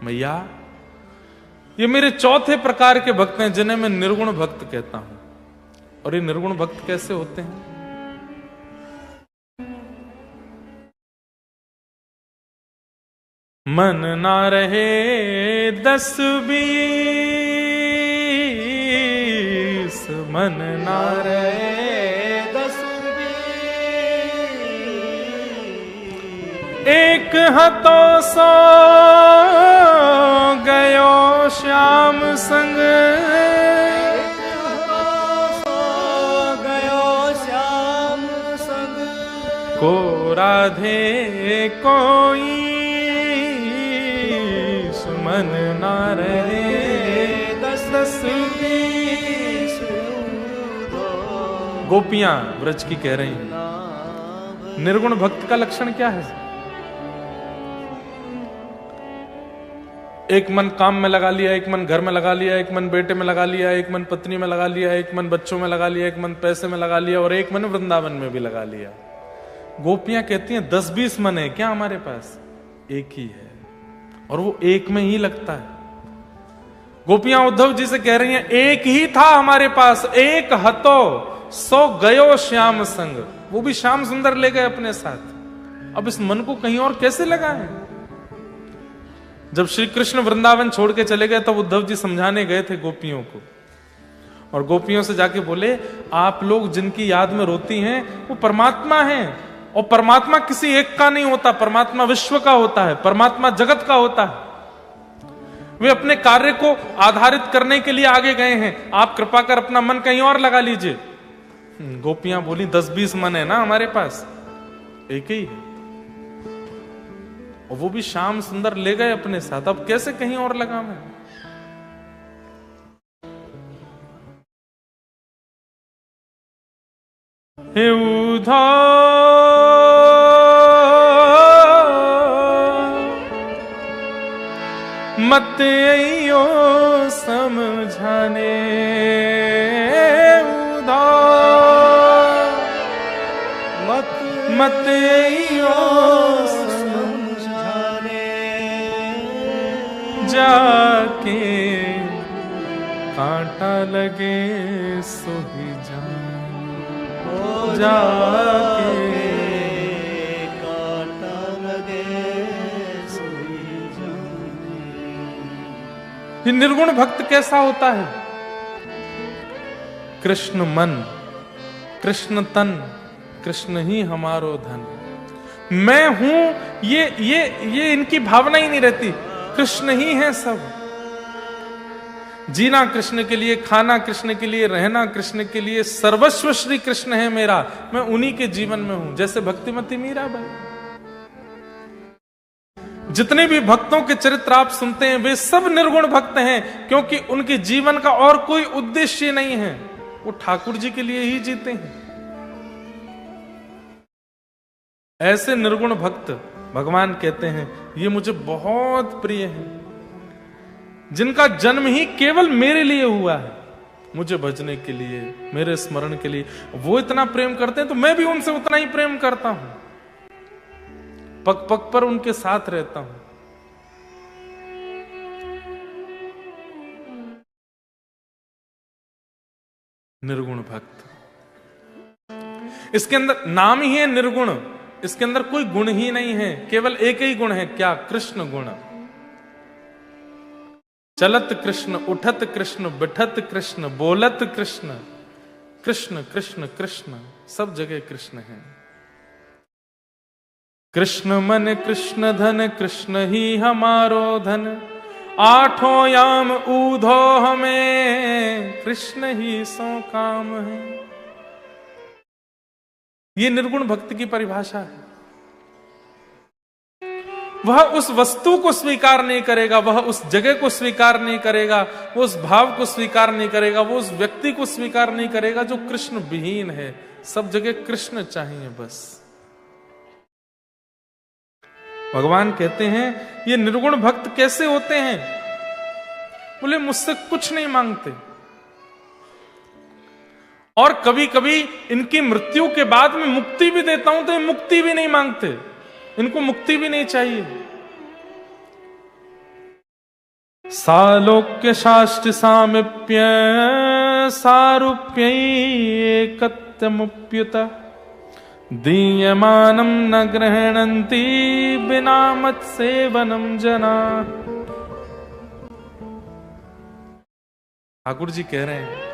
मैया ये मेरे चौथे प्रकार के भक्त हैं जिन्हें मैं निर्गुण भक्त कहता हूं। और ये निर्गुण भक्त कैसे होते हैं? मन ना रहे 10-20, मन ना रहे 10-20, एक हतो सो गयो श्याम संग, गयो श्याम संग, को राधे कोई मन ना रहे 10-20। गोपियां व्रज की कह रही हैं। निर्गुण भक्त का लक्षण क्या है? एक मन काम में लगा लिया, एक मन घर में लगा लिया, एक मन बेटे में लगा लिया, एक मन पत्नी में लगा लिया, एक मन बच्चों में लगा लिया, एक मन पैसे में लगा लिया और एक मन वृंदावन में भी लगा लिया। गोपियां कहती हैं 10-20 मन है क्या हमारे पास? एक ही है और वो एक में ही लगता है। गोपियां उद्धव जी से कह रही हैं एक ही था हमारे पास, एक हतो सो गयो श्याम संग, वो भी श्याम सुंदर ले गए अपने साथ। अब इस मन को कहीं और कैसे लगाएं? जब श्री कृष्ण वृंदावन छोड़ के चले गए तब उद्धव जी समझाने गए थे गोपियों को, और गोपियों से जाके बोले आप लोग जिनकी याद में रोती हैं वो परमात्मा हैं, और परमात्मा किसी एक का नहीं होता, परमात्मा विश्व का होता है, परमात्मा जगत का होता है। वे अपने कार्य को आधारित करने के लिए आगे गए हैं, आप कृपा कर अपना मन कहीं और लगा लीजिए। गोपियां बोली 10-20 मन है ना हमारे पास, एक ही है, और वो भी श्याम सुंदर ले गए अपने साथ, अब कैसे कहीं और लगा मैं? हे उद्धव मत आइयो समझाने, मत आइयो समझाने, जाके कांटा लगे सो ही जाके कांटा लगे सोई जाने। ये निर्गुण भक्त कैसा होता है? कृष्ण मन, कृष्ण तन, कृष्ण ही हमारो धन। मैं हूं, ये इनकी भावना ही नहीं रहती। कृष्ण ही है सब। जीना कृष्ण के लिए, खाना कृष्ण के लिए, रहना कृष्ण के लिए, सर्वस्व श्री कृष्ण है मेरा, मैं उन्हीं के जीवन में हूं। जैसे भक्तिमती मीराबाई। जितने भी भक्तों के चरित्र आप सुनते हैं वे सब निर्गुण भक्त हैं, क्योंकि उनके जीवन का और कोई उद्देश्य नहीं है, वो ठाकुर जी के लिए ही जीते हैं। ऐसे निर्गुण भक्त भगवान कहते हैं ये मुझे बहुत प्रिय हैं, जिनका जन्म ही केवल मेरे लिए हुआ है, मुझे भजने के लिए, मेरे स्मरण के लिए। वो इतना प्रेम करते हैं तो मैं भी उनसे उतना ही प्रेम करता हूं, पग पग पर उनके साथ रहता हूं। निर्गुण भक्त, इसके अंदर नाम ही है निर्गुण, इसके अंदर कोई गुण ही नहीं है, केवल एक ही गुण है, क्या? कृष्ण गुण। चलत कृष्ण, उठत कृष्ण, बिठत कृष्ण, बोलत कृष्ण, कृष्ण कृष्ण कृष्ण, सब जगह कृष्ण है। कृष्ण मन कृष्ण धन, कृष्ण ही हमारो धन, आठों याम ऊधो हमें, कृष्ण ही सो काम है। ये निर्गुण भक्ति की परिभाषा है। वह उस वस्तु को स्वीकार नहीं करेगा, वह उस जगह को स्वीकार नहीं करेगा, वो उस भाव को स्वीकार नहीं करेगा, वो उस व्यक्ति को स्वीकार नहीं करेगा जो कृष्ण विहीन है। सब जगह कृष्ण चाहिए बस। भगवान कहते हैं ये निर्गुण भक्त कैसे होते हैं? बोले मुझसे कुछ नहीं मांगते, और कभी कभी इनकी मृत्यु के बाद में मुक्ति भी देता हूं तो ये मुक्ति भी नहीं मांगते, इनको मुक्ति भी नहीं चाहिए। सालोक्य शास्त्र सामिप्य सारूप्य एकत्यमुप्युत, दीयमानम न गृह्णन्ति बिना मत सेवनम जना। ठाकुर जी कह रहे हैं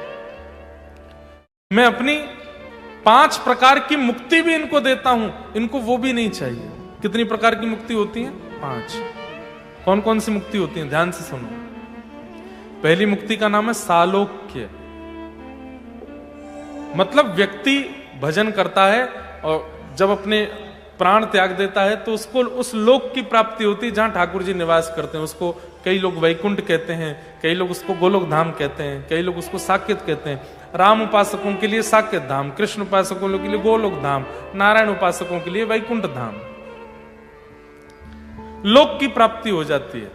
मैं अपनी 5 प्रकार की मुक्ति भी इनको देता हूं, इनको वो भी नहीं चाहिए। कितनी प्रकार की मुक्ति होती है? 5। कौन कौन सी मुक्ति होती है? ध्यान से सुनो। पहली मुक्ति का नाम है सालोक्य, मतलब व्यक्ति भजन करता है और जब अपने प्राण त्याग देता है तो उसको उस लोक की प्राप्ति होती है जहां ठाकुर जी निवास करते हैं। उसको कई लोग वैकुंठ कहते हैं, कई लोग उसको गोलोक धाम कहते हैं, कई लोग उसको साकेत कहते हैं। राम उपासकों के लिए साकेत धाम, कृष्ण उपासकों के लिए गोलोक धाम, नारायण उपासकों के लिए वैकुंठ धाम। लोक की प्राप्ति हो जाती है।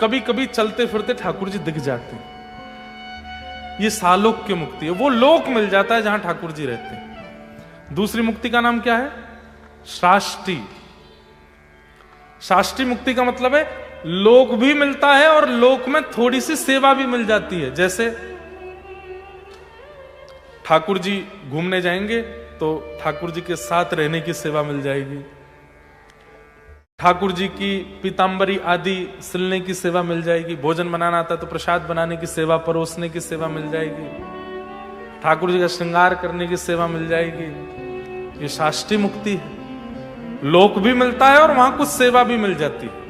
कभी कभी चलते फिरते ठाकुर जी दिख जाते हैं, ये सालोक्य मुक्ति है, वो लोक मिल जाता है जहां ठाकुर जी रहते हैं। दूसरी मुक्ति का नाम क्या है? शाष्टी। शाष्टी मुक्ति का मतलब है लोक भी मिलता है और लोक में थोड़ी सी सेवा भी मिल जाती है। जैसे ठाकुर जी घूमने जाएंगे तो ठाकुर जी के साथ रहने की सेवा मिल जाएगी, ठाकुर जी की पीतांबरी आदि सिलने की सेवा मिल जाएगी, भोजन बनाना आता तो प्रसाद बनाने की सेवा, परोसने की सेवा मिल जाएगी, ठाकुर जी का श्रृंगार करने की सेवा मिल जाएगी। ये शाष्टी मुक्ति है, लोक भी मिलता है और वहां कुछ सेवा भी मिल जाती है।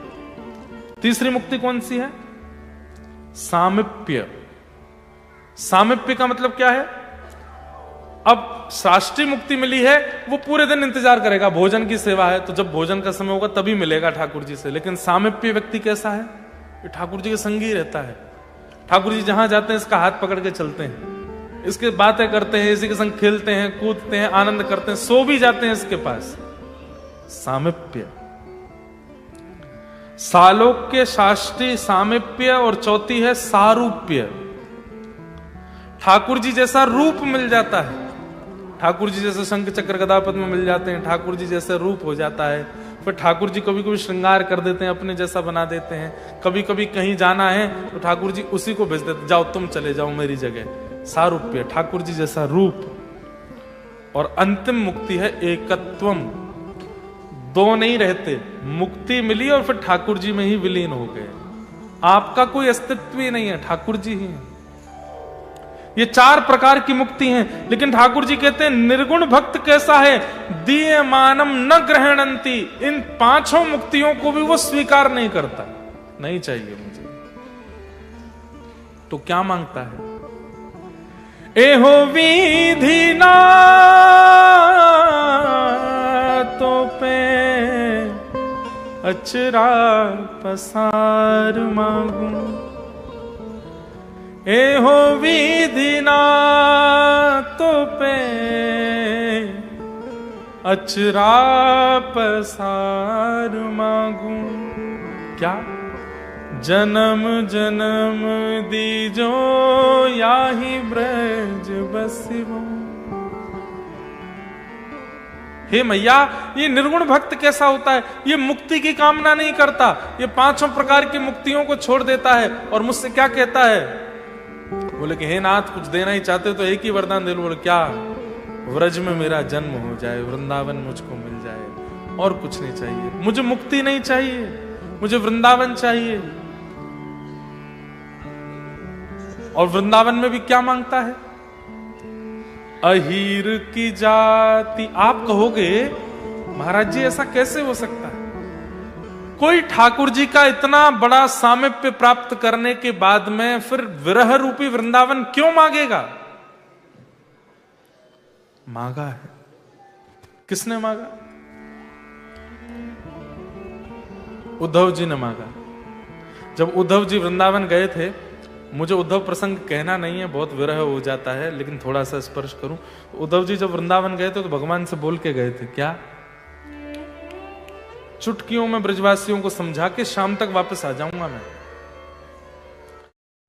तीसरी मुक्ति कौन सी है? सामिप्य। सामिप्य का मतलब क्या है? अब शास्त्रीय मुक्ति मिली है, वो पूरे दिन इंतजार करेगा, भोजन की सेवा है तो जब भोजन का समय होगा तभी मिलेगा ठाकुर जी से। लेकिन सामिप्य व्यक्ति कैसा है? ये ठाकुर जी के संग ही रहता है। ठाकुर जी जहां जाते हैं इसका हाथ पकड़ के चलते हैं, इसके बातें करते हैं, इसी के संग खेलते हैं, कूदते हैं, आनंद करते हैं, सो भी जाते हैं इसके पास। सामिप्य, सालोक्य, शास्त्रीय, सामिप्य, और चौथी है सारूप्य। ठाकुर जी जैसा रूप मिल जाता है, ठाकुर जी जैसे शंख चक्र गदा पद्म मिल जाते हैं, ठाकुर जी जैसे रूप हो जाता है। फिर ठाकुर जी कभी कभी श्रृंगार कर देते हैं, अपने जैसा बना देते हैं। कभी कभी कहीं जाना है तो ठाकुर जी उसी को भेज देते, जाओ तुम चले जाओ मेरी जगह। सारूप्य, ठाकुर जी जैसा रूप। और अंतिम मुक्ति है एकत्वम, दो नहीं रहते, मुक्ति मिली और फिर ठाकुर जी में ही विलीन हो गए। आपका कोई अस्तित्व ही नहीं है, ठाकुर जी ही है। ये 4 प्रकार की मुक्ति हैं। लेकिन ठाकुर जी कहते हैं निर्गुण भक्त कैसा है, दीयमानम न ग्रहणंती, इन 5 मुक्तियों को भी वो स्वीकार नहीं करता, नहीं चाहिए मुझे। तो क्या मांगता है, एहो विधि ना तो पे अचरा पसार मांगू, एहो विधि ना तो पे अचरा पसार मांगू। क्या, जन्म जन्म दीजो याही ब्रज बसिबो। हे मैया, ये निर्गुण भक्त कैसा होता है, ये मुक्ति की कामना नहीं करता, ये 5 प्रकार की मुक्तियों को छोड़ देता है। और मुझसे क्या कहता है, बोले कि हे नाथ कुछ देना ही चाहते हो तो एक ही वरदान दे लो। बोले क्या, व्रज में मेरा जन्म हो जाए, वृंदावन मुझको मिल जाए, और कुछ नहीं चाहिए मुझे, मुक्ति नहीं चाहिए मुझे, वृंदावन चाहिए। और वृंदावन में भी क्या मांगता है, अहीर की जाति। आप कहोगे महाराज जी ऐसा कैसे हो सकता है, कोई ठाकुर जी का इतना बड़ा सामीप्य प्राप्त करने के बाद में फिर विरह रूपी वृंदावन क्यों मांगेगा। मांगा है, किसने मांगा, उद्धव जी ने मांगा। जब उद्धव जी वृंदावन गए थे, मुझे उद्धव प्रसंग कहना नहीं है, बहुत विरह हो जाता है, लेकिन थोड़ा सा स्पर्श करूं। उद्धव जी जब वृंदावन गए थे तो भगवान से बोल के गए थे, क्या, चुटकियों में ब्रजवासियों को समझा के शाम तक वापस आ जाऊंगा मैं।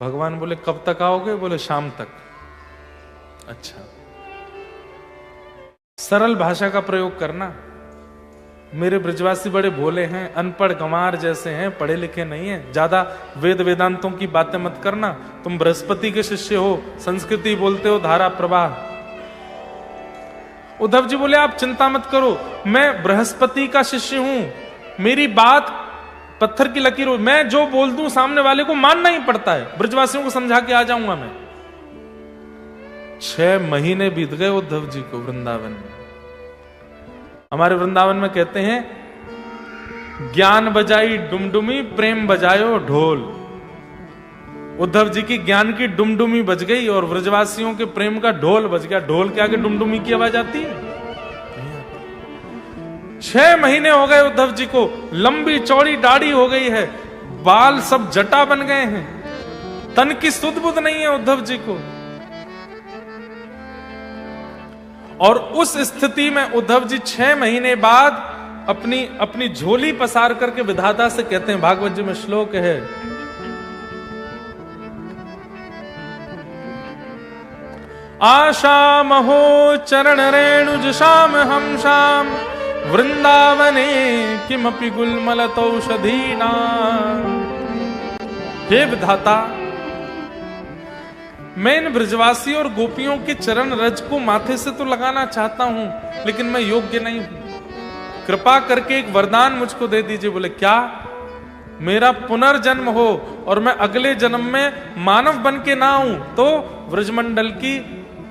भगवान बोले कब तक आओगे, बोले शाम तक। अच्छा, सरल भाषा का प्रयोग करना। मेरे ब्रजवासी बड़े भोले हैं, अनपढ़ गंवार जैसे हैं, पढ़े लिखे नहीं हैं, ज्यादा वेद वेदांतों की बातें मत करना। तुम बृहस्पति के शिष्य हो, संस्कृति बोलते हो, धारा प्रवाह। उद्धव जी बोले आप चिंता मत करो, मैं बृहस्पति का शिष्य हूं, मेरी बात पत्थर की लकीर हो, मैं जो बोल दूं सामने वाले को मानना ही पड़ता है, ब्रजवासियों को समझा के आ जाऊंगा मैं। 6 महीने बीत गए उद्धव जी को वृंदावन में। हमारे वृंदावन में कहते हैं ज्ञान बजाई डुमडुमी, प्रेम बजायो ढोल। उद्धव जी की ज्ञान की डुमडुमी बज गई और व्रजवासियों के प्रेम का ढोल बज गया। ढोल के आगे डुमडुमी की आवाज आती है? 6 महीने हो गए उद्धव जी को, लंबी चौड़ी दाढ़ी हो गई है, बाल सब जटा बन गए हैं, तन की सुध बुध नहीं है उद्धव जी को। और उस स्थिति में उद्धव जी 6 महीने बाद अपनी झोली पसार करके विधाता से कहते हैं, भागवत जी में श्लोक है, आशाम हो चरण रेणुज शाम हम शाम वृंदावने किमपि गुलमलतौषधीना। हे विधाता, मैं इन ब्रजवासी और गोपियों के चरण रज को माथे से तो लगाना चाहता हूं, लेकिन मैं योग्य नहीं हूं, कृपा करके एक वरदान मुझको दे दीजिए। बोले क्या? मेरा पुनर्जन्म हो और मैं अगले जन्म में मानव बन के ना आऊं तो व्रजमंडल की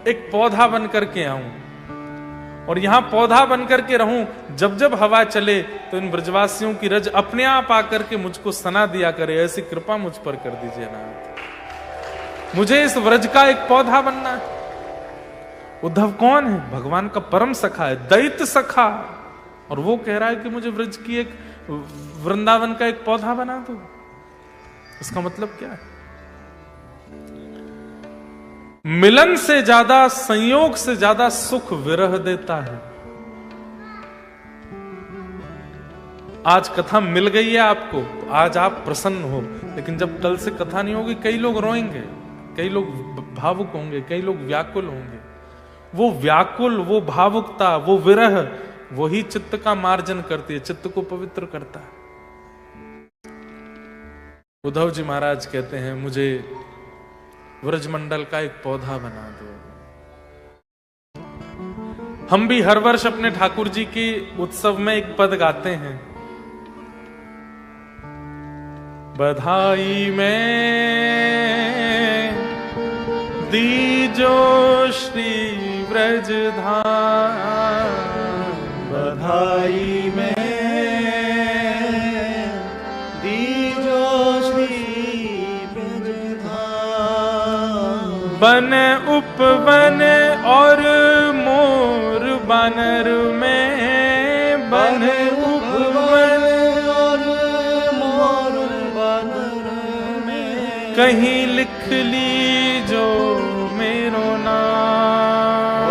एक पौधा बन करके आऊं और यहां पौधा बन करके रहूं, जब जब हवा चले तो इन ब्रजवासियों की रज अपने आप आकर के मुझको सना दिया करे, ऐसी कृपा मुझ पर कर दीजिए नाथ, मुझे इस व्रज का एक पौधा बनना है। उद्धव कौन है? भगवान का परम सखा है, दैत्य सखा, और वो कह रहा है कि मुझे व्रज की एक वृंदावन का एक पौधा बना दो। इसका मतलब क्या है? मिलन से ज्यादा, संयोग से ज्यादा सुख विरह देता है। आज कथा मिल गई है आपको तो आज आप प्रसन्न हो, लेकिन जब कल से कथा नहीं होगी कई लोग रोएंगे, कई लोग भावुक होंगे, कई लोग व्याकुल होंगे। वो व्याकुल, वो भावुकता, वो विरह, वही चित्त का मार्जन करती है, चित्त को पवित्र करता है। उद्धव जी महाराज कहते हैं, मुझे व्रजमंडल का एक पौधा बना दो। हम भी हर वर्ष अपने ठाकुर जी की उत्सव में एक पद गाते हैं, बधाई में दीजो श्री ब्रज धाम। बधाई में दीजो श्री ब्रज धाम। बन उपवन और मोर बानर में, बन उपवन और मोर बानर में, कहीं लिख ली जो मेरो नाम।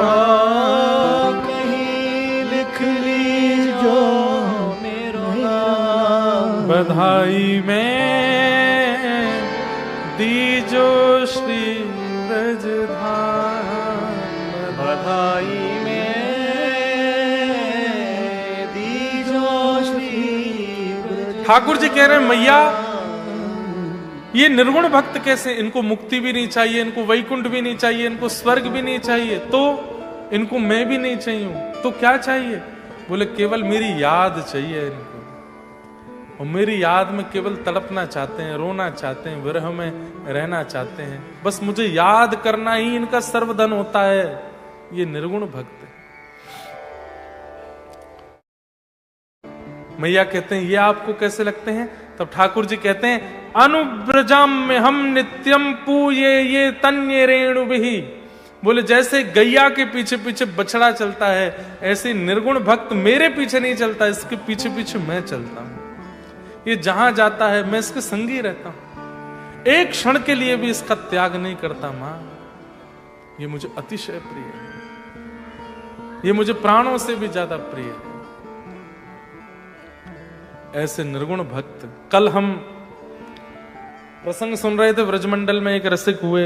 कहीं लिख ली जो मेरो नाम। बधाई में दीजो श्री ब्रज धाम। बधाई में दीजो श्री ब्रज। ठाकुर जी कह रहे हैं मैया ये निर्गुण भक्त कैसे, इनको मुक्ति भी नहीं चाहिए, इनको वैकुंठ भी नहीं चाहिए, इनको स्वर्ग भी नहीं चाहिए, तो इनको मैं भी नहीं चाहिए, तो क्या चाहिए? बोले केवल मेरी याद चाहिए इनको, और मेरी याद में केवल तड़पना चाहते हैं, रोना चाहते हैं, विरह में रहना चाहते हैं, बस मुझे याद करना ही इनका सर्वधन होता है। ये निर्गुण भक्त है। मैया कहते हैं ये आपको कैसे लगते हैं? तब ठाकुर जी कहते हैं अनुब्रजाम में हम नित्यम पूये ये तन्य रेणु भी। बोले जैसे गैया के पीछे पीछे बछड़ा चलता है, ऐसे निर्गुण भक्त मेरे पीछे नहीं चलता, इसके पीछे पीछे मैं चलता हूं। ये जहां जाता है मैं इसके संगी रहता हूं, एक क्षण के लिए भी इसका त्याग नहीं करता। मां ये मुझे अतिशय प्रिय है, ये मुझे प्राणों से भी ज्यादा प्रिय है। ऐसे निर्गुण भक्त। कल हम प्रसंग सुन रहे थे, व्रजमंडल में एक रसिक हुए,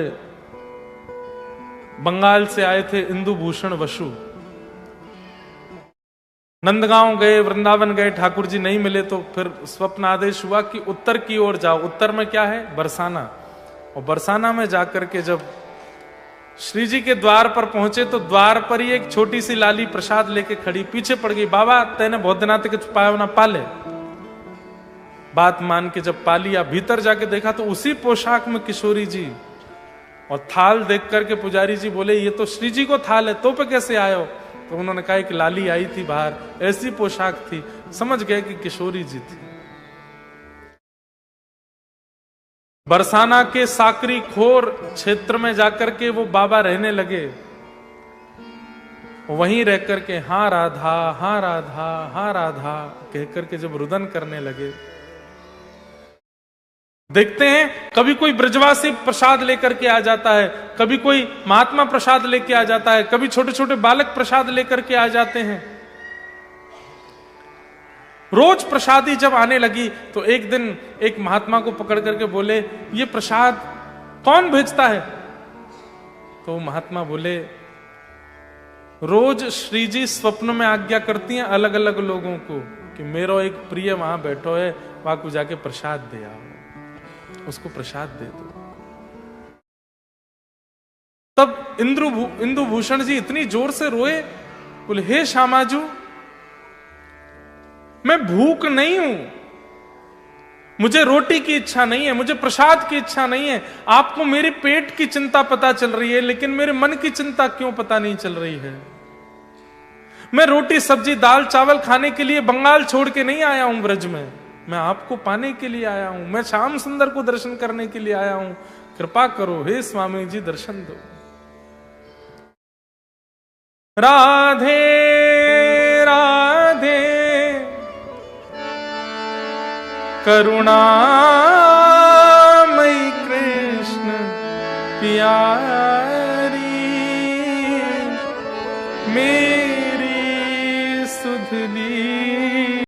बंगाल से आए थे, इंदु भूषण वसु। नंदगांव गए, वृंदावन गए, ठाकुर जी नहीं मिले, तो फिर स्वप्न आदेश हुआ कि उत्तर की ओर जाओ। उत्तर में क्या है? बरसाना। और बरसाना में जाकर के जब श्री जी के द्वार पर पहुंचे तो द्वार पर ही एक छोटी सी लाली प्रसाद लेके खड़ी, पीछे पड़ गई। बाबा तेने बहुत दिना तक छुपाया ना, पाले। बात मान के जब पा लिया, भीतर जाके देखा तो उसी पोशाक में किशोरी जी, और थाल देख करके पुजारी जी बोले ये तो श्री जी को थाल है, तो पे कैसे आए हो? तो उन्होंने कहा कि लाली आई थी बाहर, ऐसी पोशाक थी, समझ गए कि किशोरी जी थी। बरसाना के साकरी खोर क्षेत्र में जाकर के वो बाबा रहने लगे। वहीं रह करके हाँ राधा, हाँ राधा, हाँ राधा कह करके जब रुदन करने लगे, देखते हैं कभी कोई ब्रजवासी प्रसाद लेकर के आ जाता है, कभी कोई महात्मा प्रसाद लेके आ जाता है, कभी छोटे छोटे बालक प्रसाद लेकर के आ जाते हैं। रोज प्रसादी जब आने लगी तो एक दिन एक महात्मा को पकड़ करके बोले ये प्रसाद कौन भेजता है? तो महात्मा बोले रोज श्री जी स्वप्न में आज्ञा करती हैं अलग अलग लोगों को कि मेरा एक प्रिय वहां बैठो है, वहां को जाके प्रसाद दे आओ, उसको प्रसाद दे दो। तब इंदु भूषण जी इतनी जोर से रोए, बोले हे श्यामाजू मैं भूख नहीं हूं, मुझे रोटी की इच्छा नहीं है, मुझे प्रसाद की इच्छा नहीं है। आपको मेरे पेट की चिंता पता चल रही है, लेकिन मेरे मन की चिंता क्यों पता नहीं चल रही है? मैं रोटी सब्जी दाल चावल खाने के लिए बंगाल छोड़ के नहीं आया हूं ब्रज में, मैं आपको पाने के लिए आया हूं, मैं श्याम सुंदर को दर्शन करने के लिए आया हूं। कृपा करो हे स्वामी जी, दर्शन दो। राधे राधे करुणामयी कृष्ण प्यारी, मेरी सुध ली